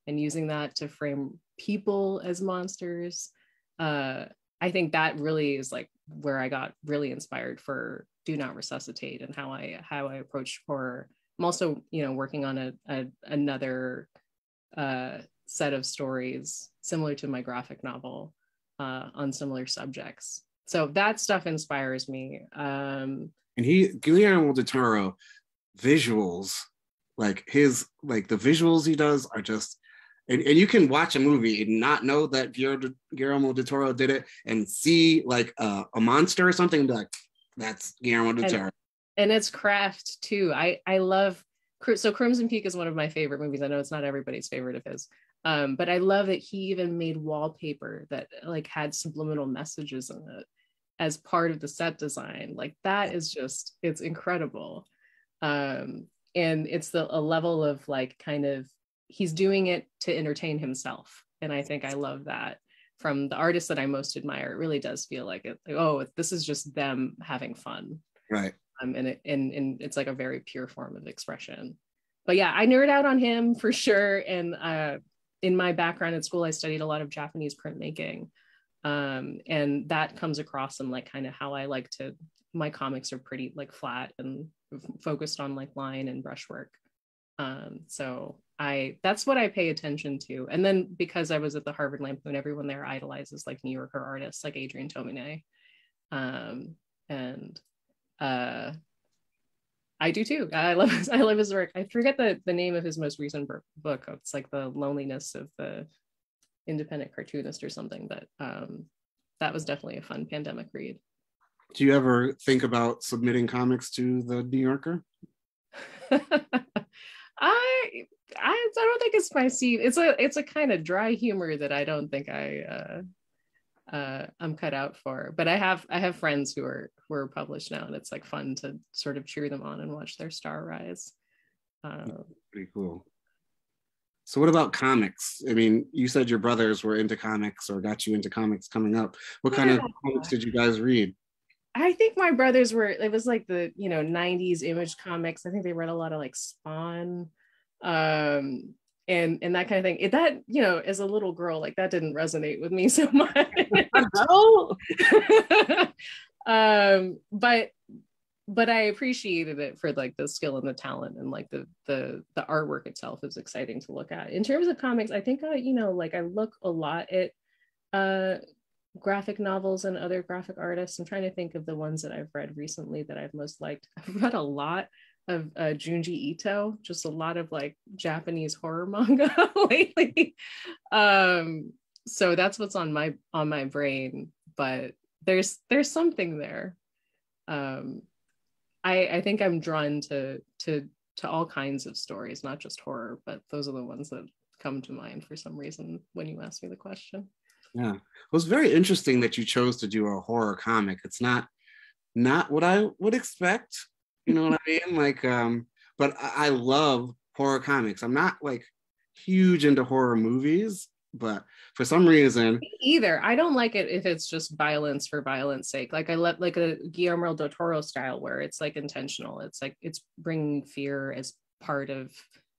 Speaker 2: and using that to frame people as monsters. I think that really is like where I got really inspired for Do Not Resuscitate and how I approach horror. I'm also, working on another set of stories similar to my graphic novel on similar subjects. So that stuff inspires me.
Speaker 1: And Guillermo del Toro visuals, like the visuals he does are just, and you can watch a movie and not know that Guillermo del Toro did it and see like a monster or something and be like, that's Guillermo del Toro.
Speaker 2: And it's craft too. I love, so Crimson Peak is one of my favorite movies. I know it's not everybody's favorite of his, but I love that he even made wallpaper that like had subliminal messages in it as part of the set design. Like that is just, it's incredible. And it's a level of like kind of, he's doing it to entertain himself. And I think I love that from the artists that I most admire. It really does feel like it, like, oh, this is just them having fun.
Speaker 1: Right.
Speaker 2: And it's like a very pure form of expression. But yeah, I nerd out on him for sure. And in my background at school, I studied a lot of Japanese printmaking. And that comes across in like kind of how I like to, my comics are pretty like flat and focused on like line and brushwork. So that's what I pay attention to. And then because I was at the Harvard Lampoon, everyone there idolizes like New Yorker artists like Adrian Tomine. I do too. I love his work. I forget the name of his most recent book. It's like The Loneliness of the Independent Cartoonist or something, but that was definitely a fun pandemic read.
Speaker 1: Do you ever think about submitting comics to the New Yorker?
Speaker 2: I don't think it's my scene. It's a kind of dry humor that I don't think I'm cut out for. But I have friends who are published now, and it's like fun to sort of cheer them on and watch their star rise.
Speaker 1: Pretty cool. So what about comics? I mean, you said your brothers were into comics or got you into comics coming up. What kind of comics did you guys read?
Speaker 2: I think my brothers it was like the 90s Image comics. I think they read a lot of like Spawn and that kind of thing. That as a little girl, like that didn't resonate with me so much.
Speaker 1: No.
Speaker 2: But but I appreciated it for like the skill and the talent, and like the artwork itself is exciting to look at. In terms of comics, I think like I look a lot at graphic novels and other graphic artists. I'm trying to think of the ones that I've read recently that I've most liked. I've read a lot of Junji Ito, just a lot of like Japanese horror manga lately. So that's what's on my brain, but there's something there. I think I'm drawn to all kinds of stories, not just horror, but those are the ones that come to mind for some reason when you ask me the question.
Speaker 1: Yeah, it was very interesting that you chose to do a horror comic. It's not what I would expect, you know what I mean? Like, but I love horror comics. I'm not like huge into horror movies, but for some reason,
Speaker 2: me either. I don't like it if it's just violence for violence sake. Like I let like a Guillermo del Toro style where it's like intentional. It's like it's bringing fear as part of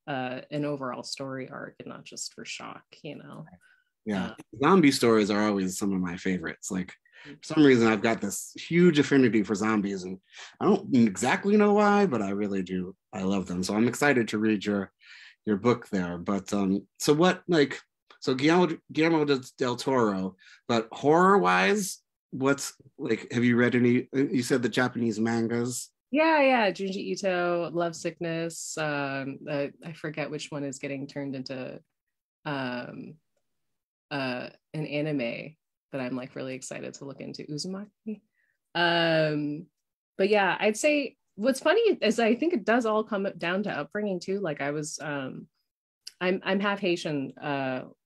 Speaker 2: an overall story arc and not just for shock, you know.
Speaker 1: Yeah, zombie stories are always some of my favorites. Like for some reason, I've got this huge affinity for zombies, and I don't exactly know why, but I really do. I love them, so I'm excited to read your book there. But so what like so Guillermo del Toro, but horror wise, what's like? Have you read any? You said the Japanese mangas.
Speaker 2: Yeah, Junji Ito, Love Sickness. I forget which one is getting turned into um an anime that I'm like really excited to look into, Uzumaki. But yeah, I'd say what's funny is I think it does all come down to upbringing too. Like I was I'm half Haitian,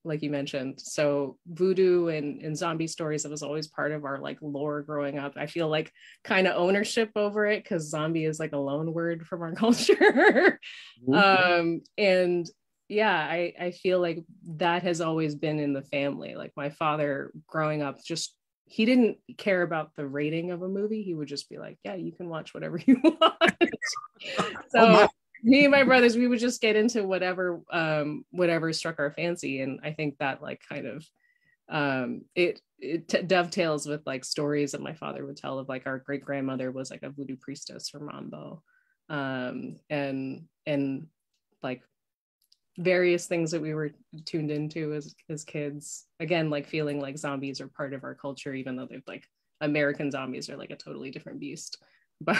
Speaker 2: like you mentioned. So voodoo and zombie stories, it was always part of our like lore growing up. I feel like kind of ownership over it because zombie is like a loan word from our culture. And yeah, I feel like that has always been in the family. Like my father growing up, just he didn't care about the rating of a movie. He would just be like, yeah, you can watch whatever you want. So me and my brothers, we would just get into whatever struck our fancy. And I think that like kind of it dovetails with like stories that my father would tell of like our great grandmother was like a voodoo priestess from Mambo, and like various things that we were tuned into as kids. Again, like feeling like zombies are part of our culture, even though they've like American zombies are like a totally different beast. But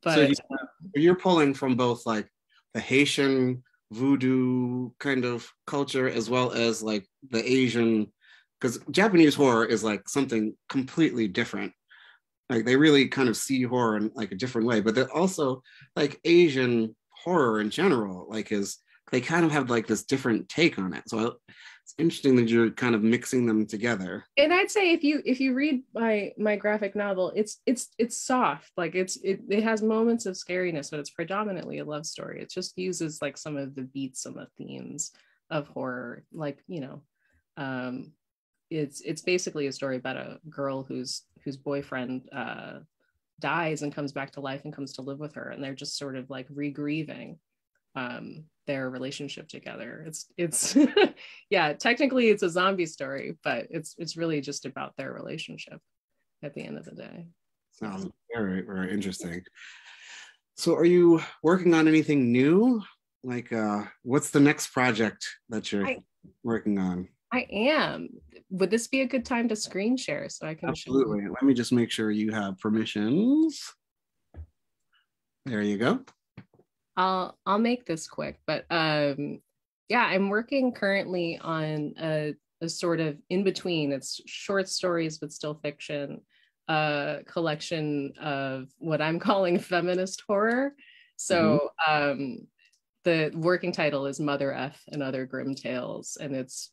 Speaker 1: So you're pulling from both like the Haitian voodoo kind of culture as well as like the Asian, because Japanese horror is like something completely different. Like they really kind of see horror in like a different way, but they're also like Asian horror in general, like is they kind of have like this different take on it. So it's interesting that you're kind of mixing them together.
Speaker 2: And I'd say if you read my graphic novel, it's soft. Like it has moments of scariness, but it's predominantly a love story. It just uses like some of the beats and the themes of horror. Like, you know, it's basically a story about a girl whose boyfriend dies and comes back to life and comes to live with her, and they're just sort of like regrieving their relationship together. It's yeah, technically it's a zombie story, but it's really just about their relationship at the end of the day.
Speaker 1: Sounds very, very interesting. So are you working on anything new? Like what's the next project that you're working on?
Speaker 2: I am. Would this be a good time to screen share so I can
Speaker 1: Absolutely. Let me just make sure you have permissions. There you go.
Speaker 2: I'll make this quick, but yeah, I'm working currently on a sort of in between. It's short stories but still fiction, collection of what I'm calling feminist horror. So the working title is Mother F and Other Grim Tales, and it's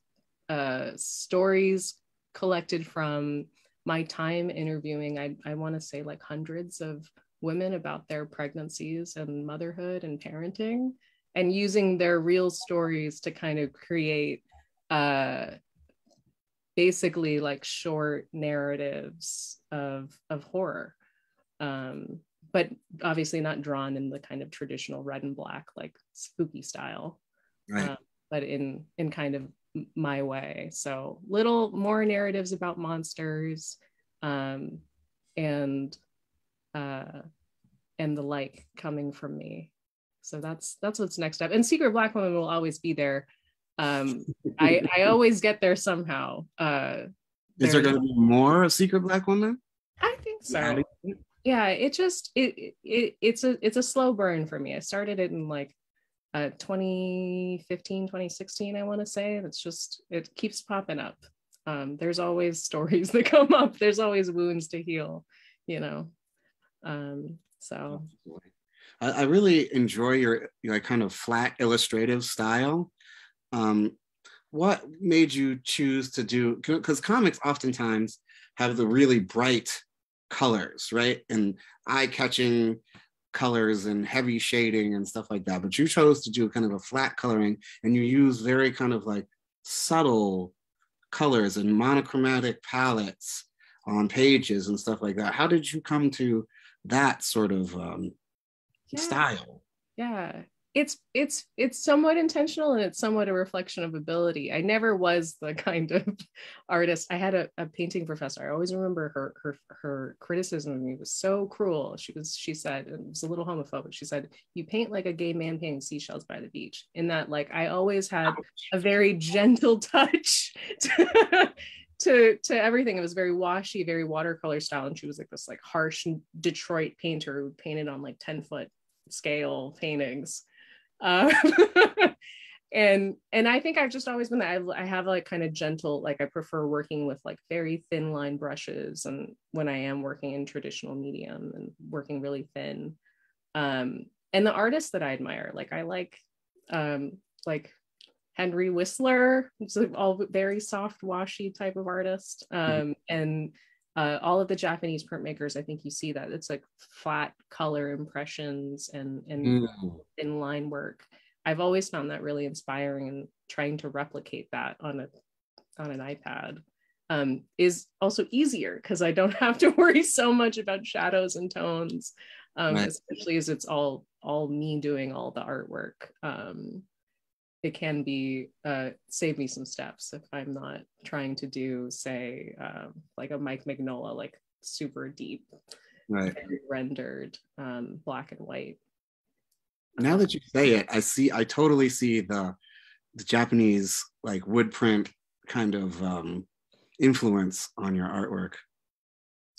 Speaker 2: stories collected from my time interviewing, I want to say like hundreds of women about their pregnancies and motherhood and parenting, and using their real stories to kind of create basically like short narratives of horror, but obviously not drawn in the kind of traditional red and black like spooky style,
Speaker 1: right.
Speaker 2: But in kind of my way. So little more narratives about monsters, and and the like coming from me. So that's what's next up. And Secret Black Woman will always be there. I always get there somehow.
Speaker 1: Is there going to be more Secret Black Woman?
Speaker 2: I think so. Yeah, it's a slow burn for me. I started it in like 2015, 2016, I want to say. It keeps popping up. There's always stories that come up. There's always wounds to heal, you know. So
Speaker 1: I really enjoy your kind of flat illustrative style. What made you choose to do, because comics oftentimes have the really bright colors, right? And eye-catching colors and heavy shading and stuff like that. But you chose to do kind of a flat coloring, and you use very kind of like subtle colors and monochromatic palettes on pages and stuff like that. How did you come to that sort of style?
Speaker 2: Yeah, it's somewhat intentional, and it's somewhat a reflection of ability. I never was the kind of artist. I had a painting professor. I always remember her criticism of me was so cruel. She said, and it was a little homophobic, she said, "You paint like a gay man painting seashells by the beach." In that, like, I always had a very gentle touch to everything. It was very washy, very watercolor style, and she was like this like harsh Detroit painter who painted on like 10-foot scale paintings. And I think I've just always been that. I have like kind of gentle, like I prefer working with like very thin line brushes, and when I am working in traditional medium and working really thin, and the artists that I admire, like I like Henry Whistler, who's all very soft washy type of artist, and all of the Japanese printmakers, I think you see that it's like flat color impressions and thin line work. I've always found that really inspiring, and trying to replicate that on an iPad is also easier because I don't have to worry so much about shadows and tones, right. Especially as it's all me doing all the artwork. It can be save me some steps if I'm not trying to do, say, like a Mike Mignola, like super deep, right, rendered black and white.
Speaker 1: Now that you say it, I totally see the Japanese like wood print kind of influence on your artwork.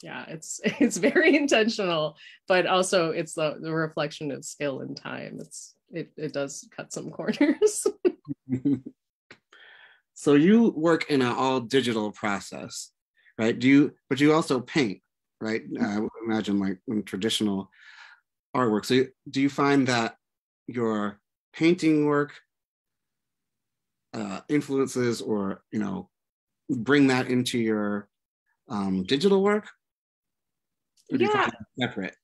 Speaker 2: Yeah, it's very intentional, but also it's the reflection of skill and time. It does cut some corners.
Speaker 1: So you work in an all digital process, right? But you also paint, right? I would imagine like in traditional artwork. So do you find that your painting work influences or, bring that into your digital work? Or do you find them separate?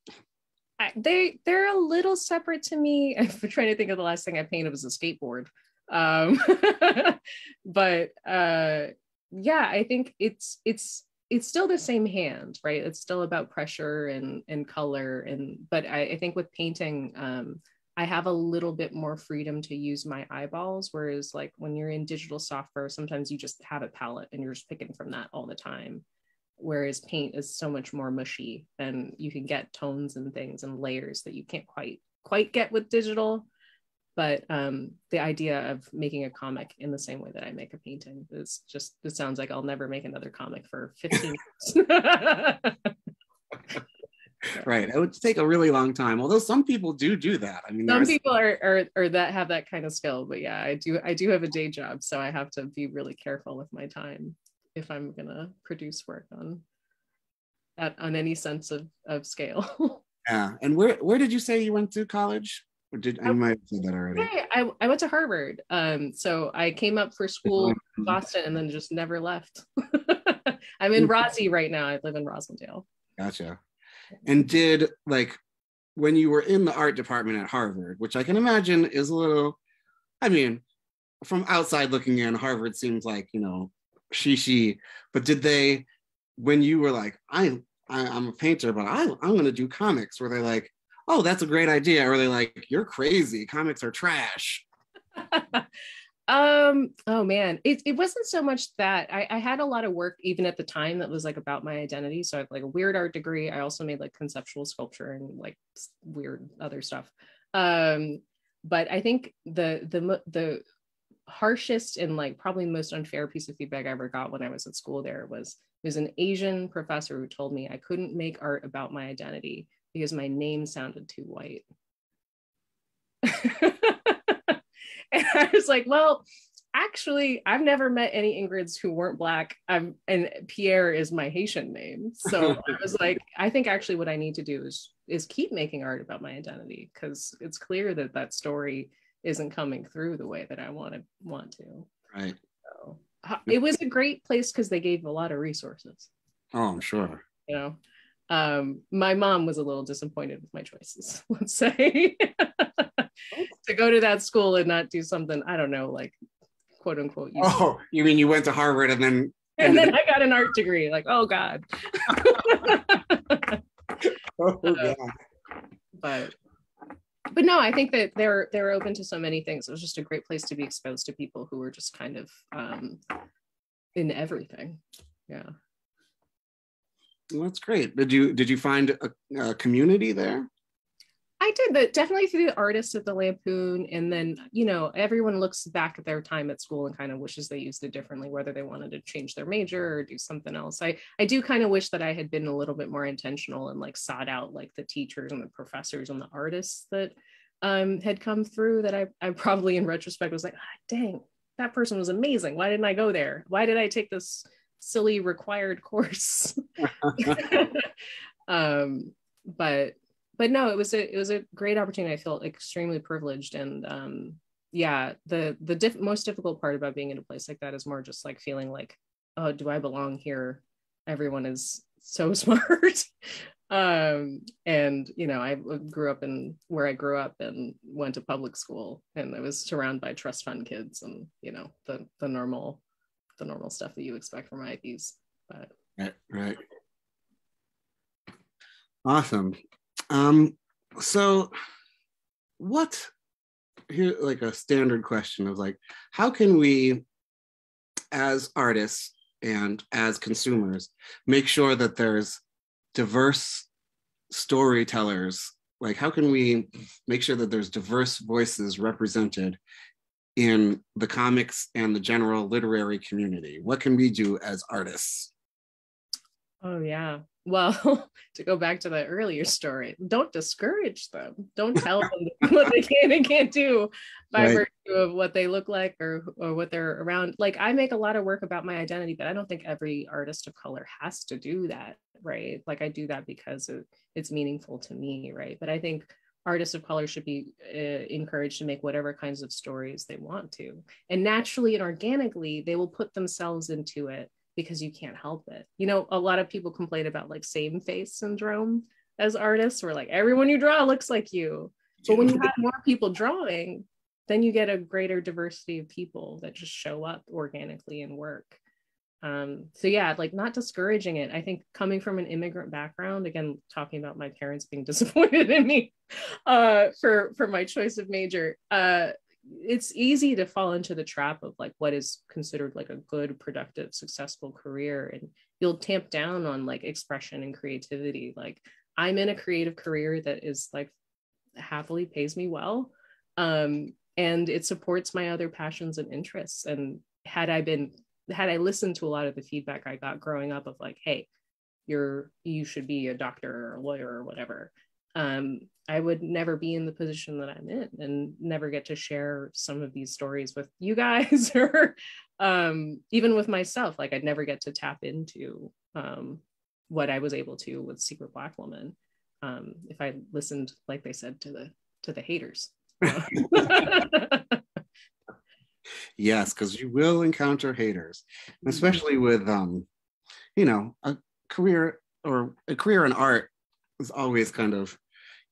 Speaker 2: They're a little separate to me. I'm trying to think of the last thing I painted was a skateboard. But I think it's still the same hand, right? It's still about pressure and color, but I think with painting, I have a little bit more freedom to use my eyeballs, whereas like when you're in digital software, sometimes you just have a palette and you're just picking from that all the time. Whereas paint is so much more mushy, and you can get tones and things and layers that you can't quite get with digital. But the idea of making a comic in the same way that I make a painting is just, it sounds like I'll never make another comic for 15 years.
Speaker 1: Right, it would take a really long time. Although some people do that. I mean,
Speaker 2: some people are that have that kind of skill. But yeah, I do have a day job, so I have to be really careful with my time if I'm gonna produce work on any sense of scale.
Speaker 1: Yeah, and where did you say you went to college? Or I might have said that already.
Speaker 2: I went to Harvard. So I came up for school in Boston and then just never left. I'm in Rossi right now. I live in Roslindale.
Speaker 1: Gotcha. And did, like, when you were in the art department at Harvard, which I can imagine is a little, I mean, from outside looking in, Harvard seems like, she, but did they, when you were like, I'm a painter, but I'm going to do comics, were they like, oh, that's a great idea? Or are they like, you're crazy, comics are trash?
Speaker 2: Oh man, it wasn't so much that I had a lot of work even at the time that was like about my identity. So I had like a weird art degree. I also made like conceptual sculpture and like weird other stuff. But I think the harshest and like probably most unfair piece of feedback I ever got when I was at school there was an Asian professor who told me I couldn't make art about my identity because my name sounded too white. And I was like, well, actually, I've never met any Ingrids who weren't Black. And Pierre is my Haitian name. So I was like, I think actually what I need to do is keep making art about my identity, because it's clear that story isn't coming through the way that I want to.
Speaker 1: Right.
Speaker 2: So it was a great place because they gave a lot of resources.
Speaker 1: Oh, I'm sure.
Speaker 2: You know, my mom was a little disappointed with my choices, let's say. To go to that school and not do something, I don't know, like quote unquote.
Speaker 1: Oh, you mean you went to Harvard and then
Speaker 2: I got an art degree? Like, oh God.
Speaker 1: Oh, yeah.
Speaker 2: But no, I think that they're open to so many things. It was just a great place to be exposed to people who were just kind of in everything. Yeah.
Speaker 1: Well, that's great. Did you find a community there?
Speaker 2: I did, but definitely through the artists at the Lampoon. And then, you know, everyone looks back at their time at school and kind of wishes they used it differently, whether they wanted to change their major or do something else. I do kind of wish that I had been a little bit more intentional and like sought out like the teachers and the professors and the artists that had come through, that I probably in retrospect was like, dang, that person was amazing. Why didn't I go there? Why did I take this silly required course? But no, it was a great opportunity. I felt extremely privileged, and yeah, the most difficult part about being in a place like that is more just like feeling like, oh, do I belong here? Everyone is so smart. And you know, I grew up in where I grew up and went to public school, and I was surrounded by trust fund kids, and you know, the normal stuff that you expect from IBs. But
Speaker 1: right. Awesome. So here, like a standard question of like, how can we as artists and as consumers make sure that there's diverse storytellers? Like, how can we make sure that there's diverse voices represented in the comics and the general literary community? What can we do as artists?
Speaker 2: Oh yeah. Well, to go back to that earlier story, don't discourage them. Don't tell them what they can and can't do by virtue of what they look like or what they're around. Like, I make a lot of work about my identity, but I don't think every artist of color has to do that, right? Like, I do that because it's meaningful to me, right? But I think artists of color should be encouraged to make whatever kinds of stories they want to. And naturally and organically, they will put themselves into it, because you can't help it. You know, a lot of people complain about like same face syndrome as artists, where like everyone you draw looks like you. But when you have more people drawing, then you get a greater diversity of people that just show up organically and work. So yeah, like not discouraging it. I think coming from an immigrant background, again, talking about my parents being disappointed in me for my choice of major, it's easy to fall into the trap of like what is considered like a good, productive, successful career, and you'll tamp down on like expression and creativity. Like, I'm in a creative career that is like happily pays me well, and it supports my other passions and interests. And had I listened to a lot of the feedback I got growing up of like, hey, you should be a doctor or a lawyer or whatever, I would never be in the position that I'm in, and never get to share some of these stories with you guys, or even with myself. Like, I'd never get to tap into what I was able to with Secret Black Woman if I listened, like they said, to the haters.
Speaker 1: Yes, because you will encounter haters, especially with you know, a career in art is always kind of,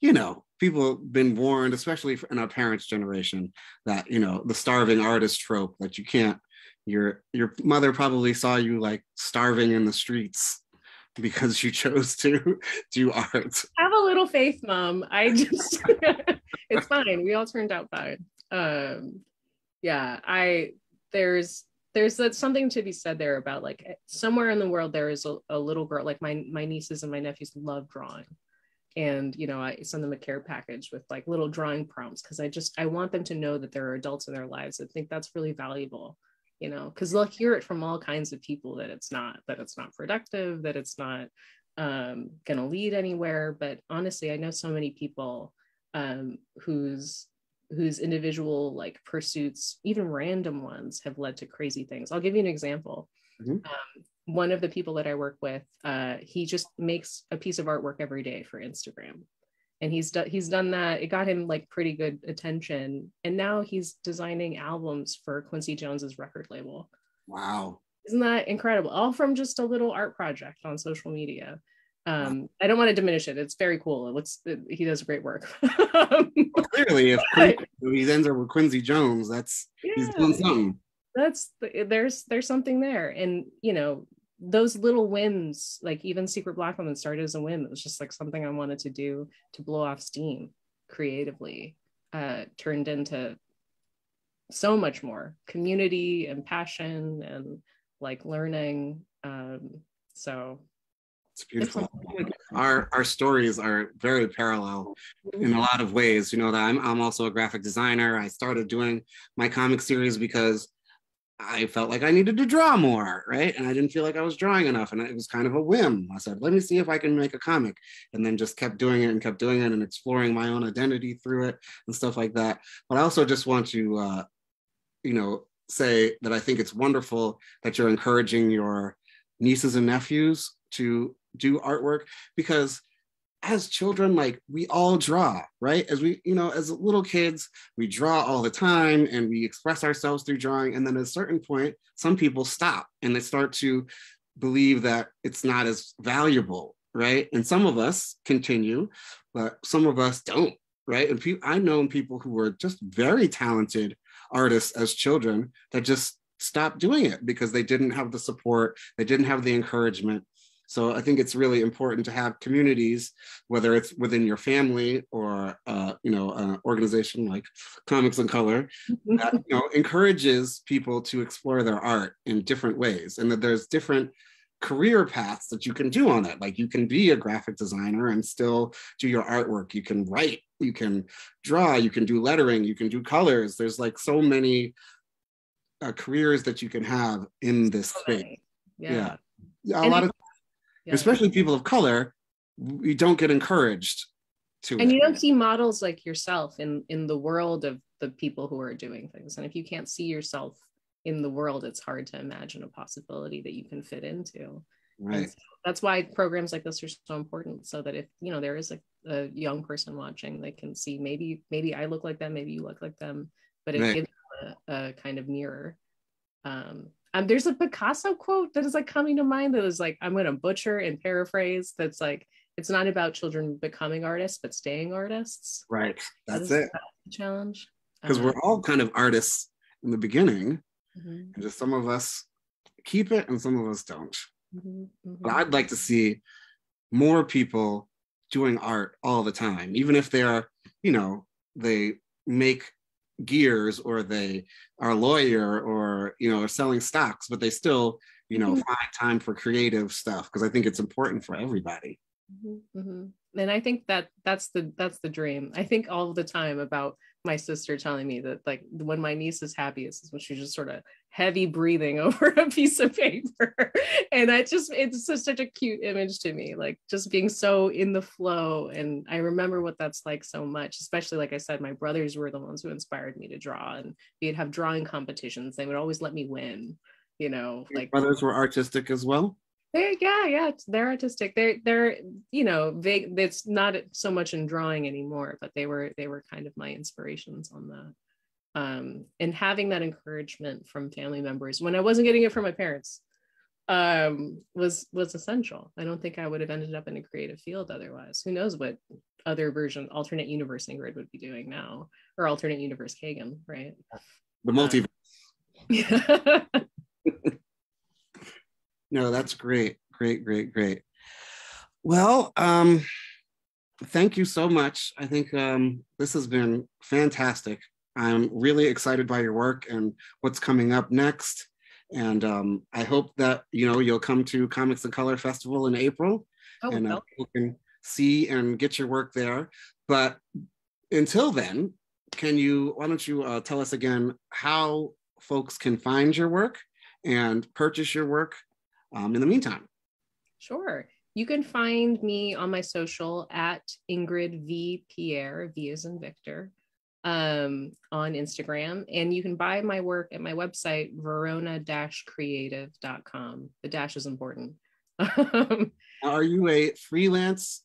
Speaker 1: you know, people have been warned, especially in our parents' generation, that, you know, the starving artist trope, that you can't, your mother probably saw you like starving in the streets because you chose to do art.
Speaker 2: Have a little faith, Mom. I just it's fine. We all turned out fine. Yeah, there's that something to be said there about like somewhere in the world there is a little girl, like my nieces and my nephews love drawing, and you know, I send them a care package with like little drawing prompts because I want them to know that there are adults in their lives. I think that's really valuable, you know, because they'll hear it from all kinds of people that it's not productive, that it's not gonna lead anywhere. But honestly, I know so many people whose individual like pursuits, even random ones, have led to crazy things. I'll give you an example. One of the people that I work with, he just makes a piece of artwork every day for Instagram, and he's done that. It got him like pretty good attention, and now he's designing albums for Quincy Jones's record label.
Speaker 1: Wow,
Speaker 2: isn't that incredible? All from just a little art project on social media. I don't want to diminish it. It's very cool. He does great work.
Speaker 1: Well, clearly, if he ends up with Quincy Jones, he's doing something.
Speaker 2: There's something there, and you know, those little wins, like even Secret Black Woman started as a whim. It was just like something I wanted to do to blow off steam creatively, turned into so much more community and passion and like learning. So
Speaker 1: it's beautiful. Our stories are very parallel in a lot of ways. You know, that I'm also a graphic designer. I started doing my comic series because I felt like I needed to draw more, right? And I didn't feel like I was drawing enough. And it was kind of a whim. I said, let me see if I can make a comic. And then just kept doing it and exploring my own identity through it and stuff like that. But I also just want to, say that I think it's wonderful that you're encouraging your nieces and nephews to do artwork, because as children, like we all draw, right? As little kids, we draw all the time and we express ourselves through drawing. And then at a certain point, some people stop and they start to believe that it's not as valuable, right? And some of us continue, but some of us don't, right? And I know people who were just very talented artists as children that just stopped doing it because they didn't have the support, they didn't have the encouragement. So I think it's really important to have communities, whether it's within your family or an organization like Comics in Color, that encourages people to explore their art in different ways, and that there's different career paths that you can do on it. Like you can be a graphic designer and still do your artwork. You can write, you can draw, you can do lettering, you can do colors. There's like so many careers that you can have in this space. Yeah. A lot of, especially people of color, we don't get encouraged to
Speaker 2: and
Speaker 1: it.
Speaker 2: You don't see models like yourself in the world of the people who are doing things. And if you can't see yourself in the world, it's hard to imagine a possibility that you can fit into.
Speaker 1: Right.
Speaker 2: So that's why programs like this are so important, so that if there is a young person watching, they can see maybe I look like them, maybe you look like them, but it gives them a kind of mirror. There's a Picasso quote that is like coming to mind that is like, I'm going to butcher and paraphrase, that's like, it's not about children becoming artists but staying artists.
Speaker 1: Right. That's it.
Speaker 2: The challenge,
Speaker 1: because we're all kind of artists in the beginning. And just some of us keep it and some of us don't. But I'd like to see more people doing art all the time, even if they are, they make gears or they are a lawyer or, are selling stocks, but they still, find time for creative stuff, because I think it's important for everybody.
Speaker 2: And I think that's the dream. I think all the time about my sister telling me that, like, when my niece is happiest is when she's just sort of heavy breathing over a piece of paper. And it's such a cute image to me, like just being so in the flow. And I remember what that's like so much, especially, like I said, my brothers were the ones who inspired me to draw, and we'd have drawing competitions. They would always let me win, like
Speaker 1: brothers were artistic as well.
Speaker 2: They're artistic. They're it's not so much in drawing anymore, but they were kind of my inspirations on that. And having that encouragement from family members when I wasn't getting it from my parents was essential. I don't think I would have ended up in a creative field otherwise. Who knows what other version, alternate universe Ingrid would be doing now, or alternate universe Kagan, right?
Speaker 1: The multiverse.
Speaker 2: Yeah.
Speaker 1: No, that's great. Well, thank you so much. I think this has been fantastic. I'm really excited by your work and what's coming up next. And I hope that, you'll come to Comics in Color Festival in April, and people can see and get your work there. But until then, why don't you tell us again how folks can find your work and purchase your work in the meantime?
Speaker 2: Sure. You can find me on my social at Ingrid V. Pierre, V as in Victor, on Instagram. And you can buy my work at my website, verona-creative.com. The dash is important.
Speaker 1: Are you a freelance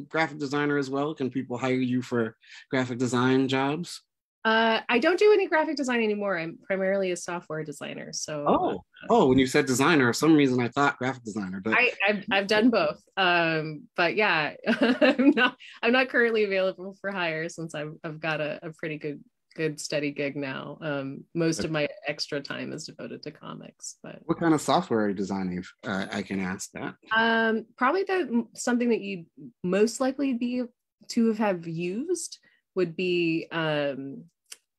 Speaker 1: graphic designer as well? Can people hire you for graphic design jobs?
Speaker 2: I don't do any graphic design anymore. I'm primarily a software designer. So
Speaker 1: when you said designer, for some reason I thought graphic designer. But
Speaker 2: I've done both. But yeah, I'm not currently available for hire since I've got a pretty good steady gig now. Most of my extra time is devoted to comics. But
Speaker 1: what kind of software are you designing, if I can ask that?
Speaker 2: Probably something that you'd most likely be to have used would be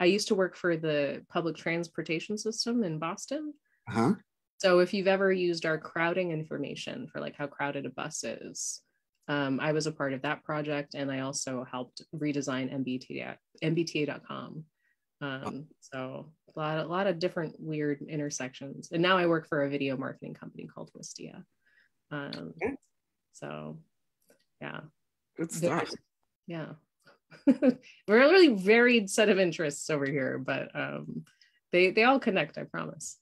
Speaker 2: I used to work for the public transportation system in Boston.
Speaker 1: Uh-huh.
Speaker 2: So if you've ever used our crowding information for like how crowded a bus is, I was a part of that project, and I also helped redesign MBTA.com. So a lot of different weird intersections. And now I work for a video marketing company called Wistia. So yeah.
Speaker 1: Good stuff.
Speaker 2: Yeah. We're a really varied set of interests over here, but they all connect, I promise.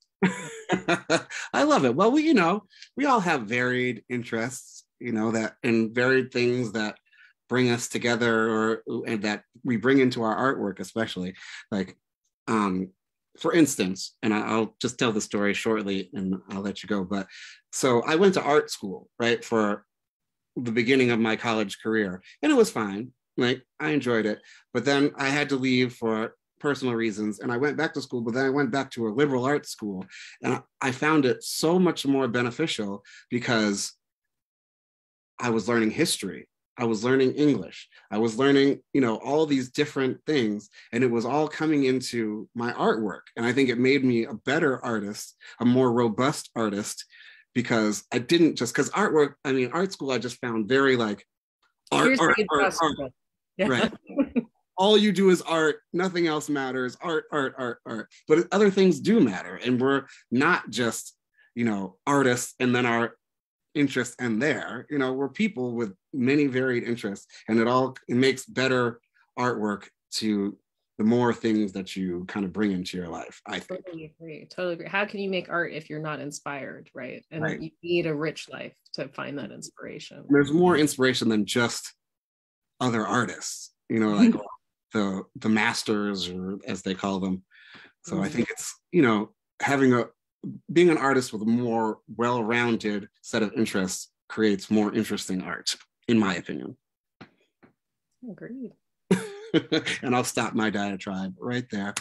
Speaker 1: I love it. Well, we all have varied interests, that and varied things that bring us together, and that we bring into our artwork, especially like for instance, and I'll just tell the story shortly and I'll let you go. But so I went to art school, right, for the beginning of my college career, and it was fine. Like, I enjoyed it, but then I had to leave for personal reasons, and I went back to school, but then I went back to a liberal arts school, and I found it so much more beneficial because I was learning history, I was learning English, I was learning, all these different things, and it was all coming into my artwork. And I think it made me a better artist, a more robust artist, because I didn't just, because art school, I just found very like, art. Yeah. Right. All you do is art, nothing else matters. Art. But other things do matter. And we're not just, artists and then our interests end there. We're people with many varied interests, and it makes better artwork to the more things that you kind of bring into your life, I think.
Speaker 2: Totally agree. How can you make art if you're not inspired, right? And right. You need a rich life to find that inspiration.
Speaker 1: There's more inspiration than just other artists, like the masters, or as they call them. So I think it's, being an artist with a more well-rounded set of interests creates more interesting art, in my opinion.
Speaker 2: Agreed.
Speaker 1: And I'll stop my diatribe right there.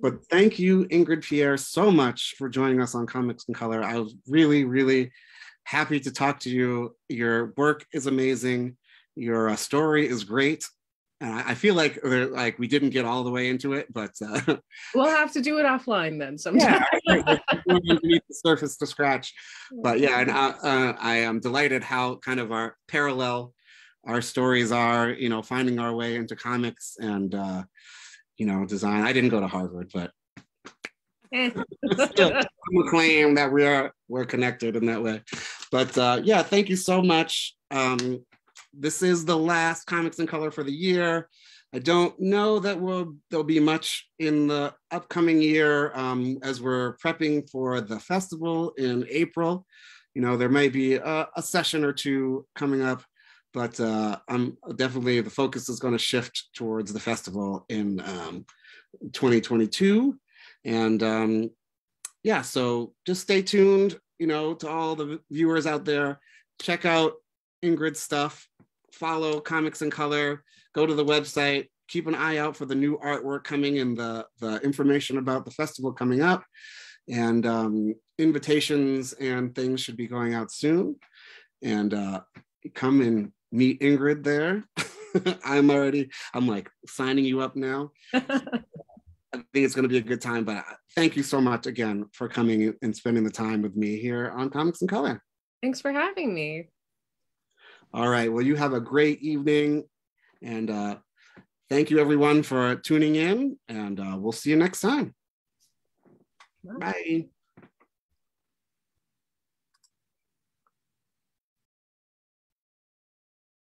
Speaker 1: But thank you, Ingrid Pierre, so much for joining us on Comics in Color. I was really, really happy to talk to you. Your work is amazing. Your story is great. And I feel like we didn't get all the way into it, but
Speaker 2: we'll have to do it offline then sometime.
Speaker 1: Yeah, underneath the surface to scratch. But yeah, and I am delighted how kind of parallel our stories are, finding our way into comics and design. I didn't go to Harvard, but still, I'm gonna claim that we're connected in that way. But yeah, thank you so much. This is the last Comics in Color for the year. I don't know that there'll be much in the upcoming year as we're prepping for the festival in April. There may be a session or two coming up, but I'm definitely, the focus is going to shift towards the festival in 2022. And yeah, so just stay tuned, to all the viewers out there. Check out Ingrid's stuff. Follow Comics in Color, go to the website, keep an eye out for the new artwork coming and the information about the festival coming up, and invitations and things should be going out soon. And come and meet Ingrid there. I'm like signing you up now. think it's going to be a good time. But thank you so much again for coming and spending the time with me here on Comics in Color.
Speaker 2: Thanks for having me.
Speaker 1: All right. Well, you have a great evening. And thank you, everyone, for tuning in. And we'll see you next time. Bye.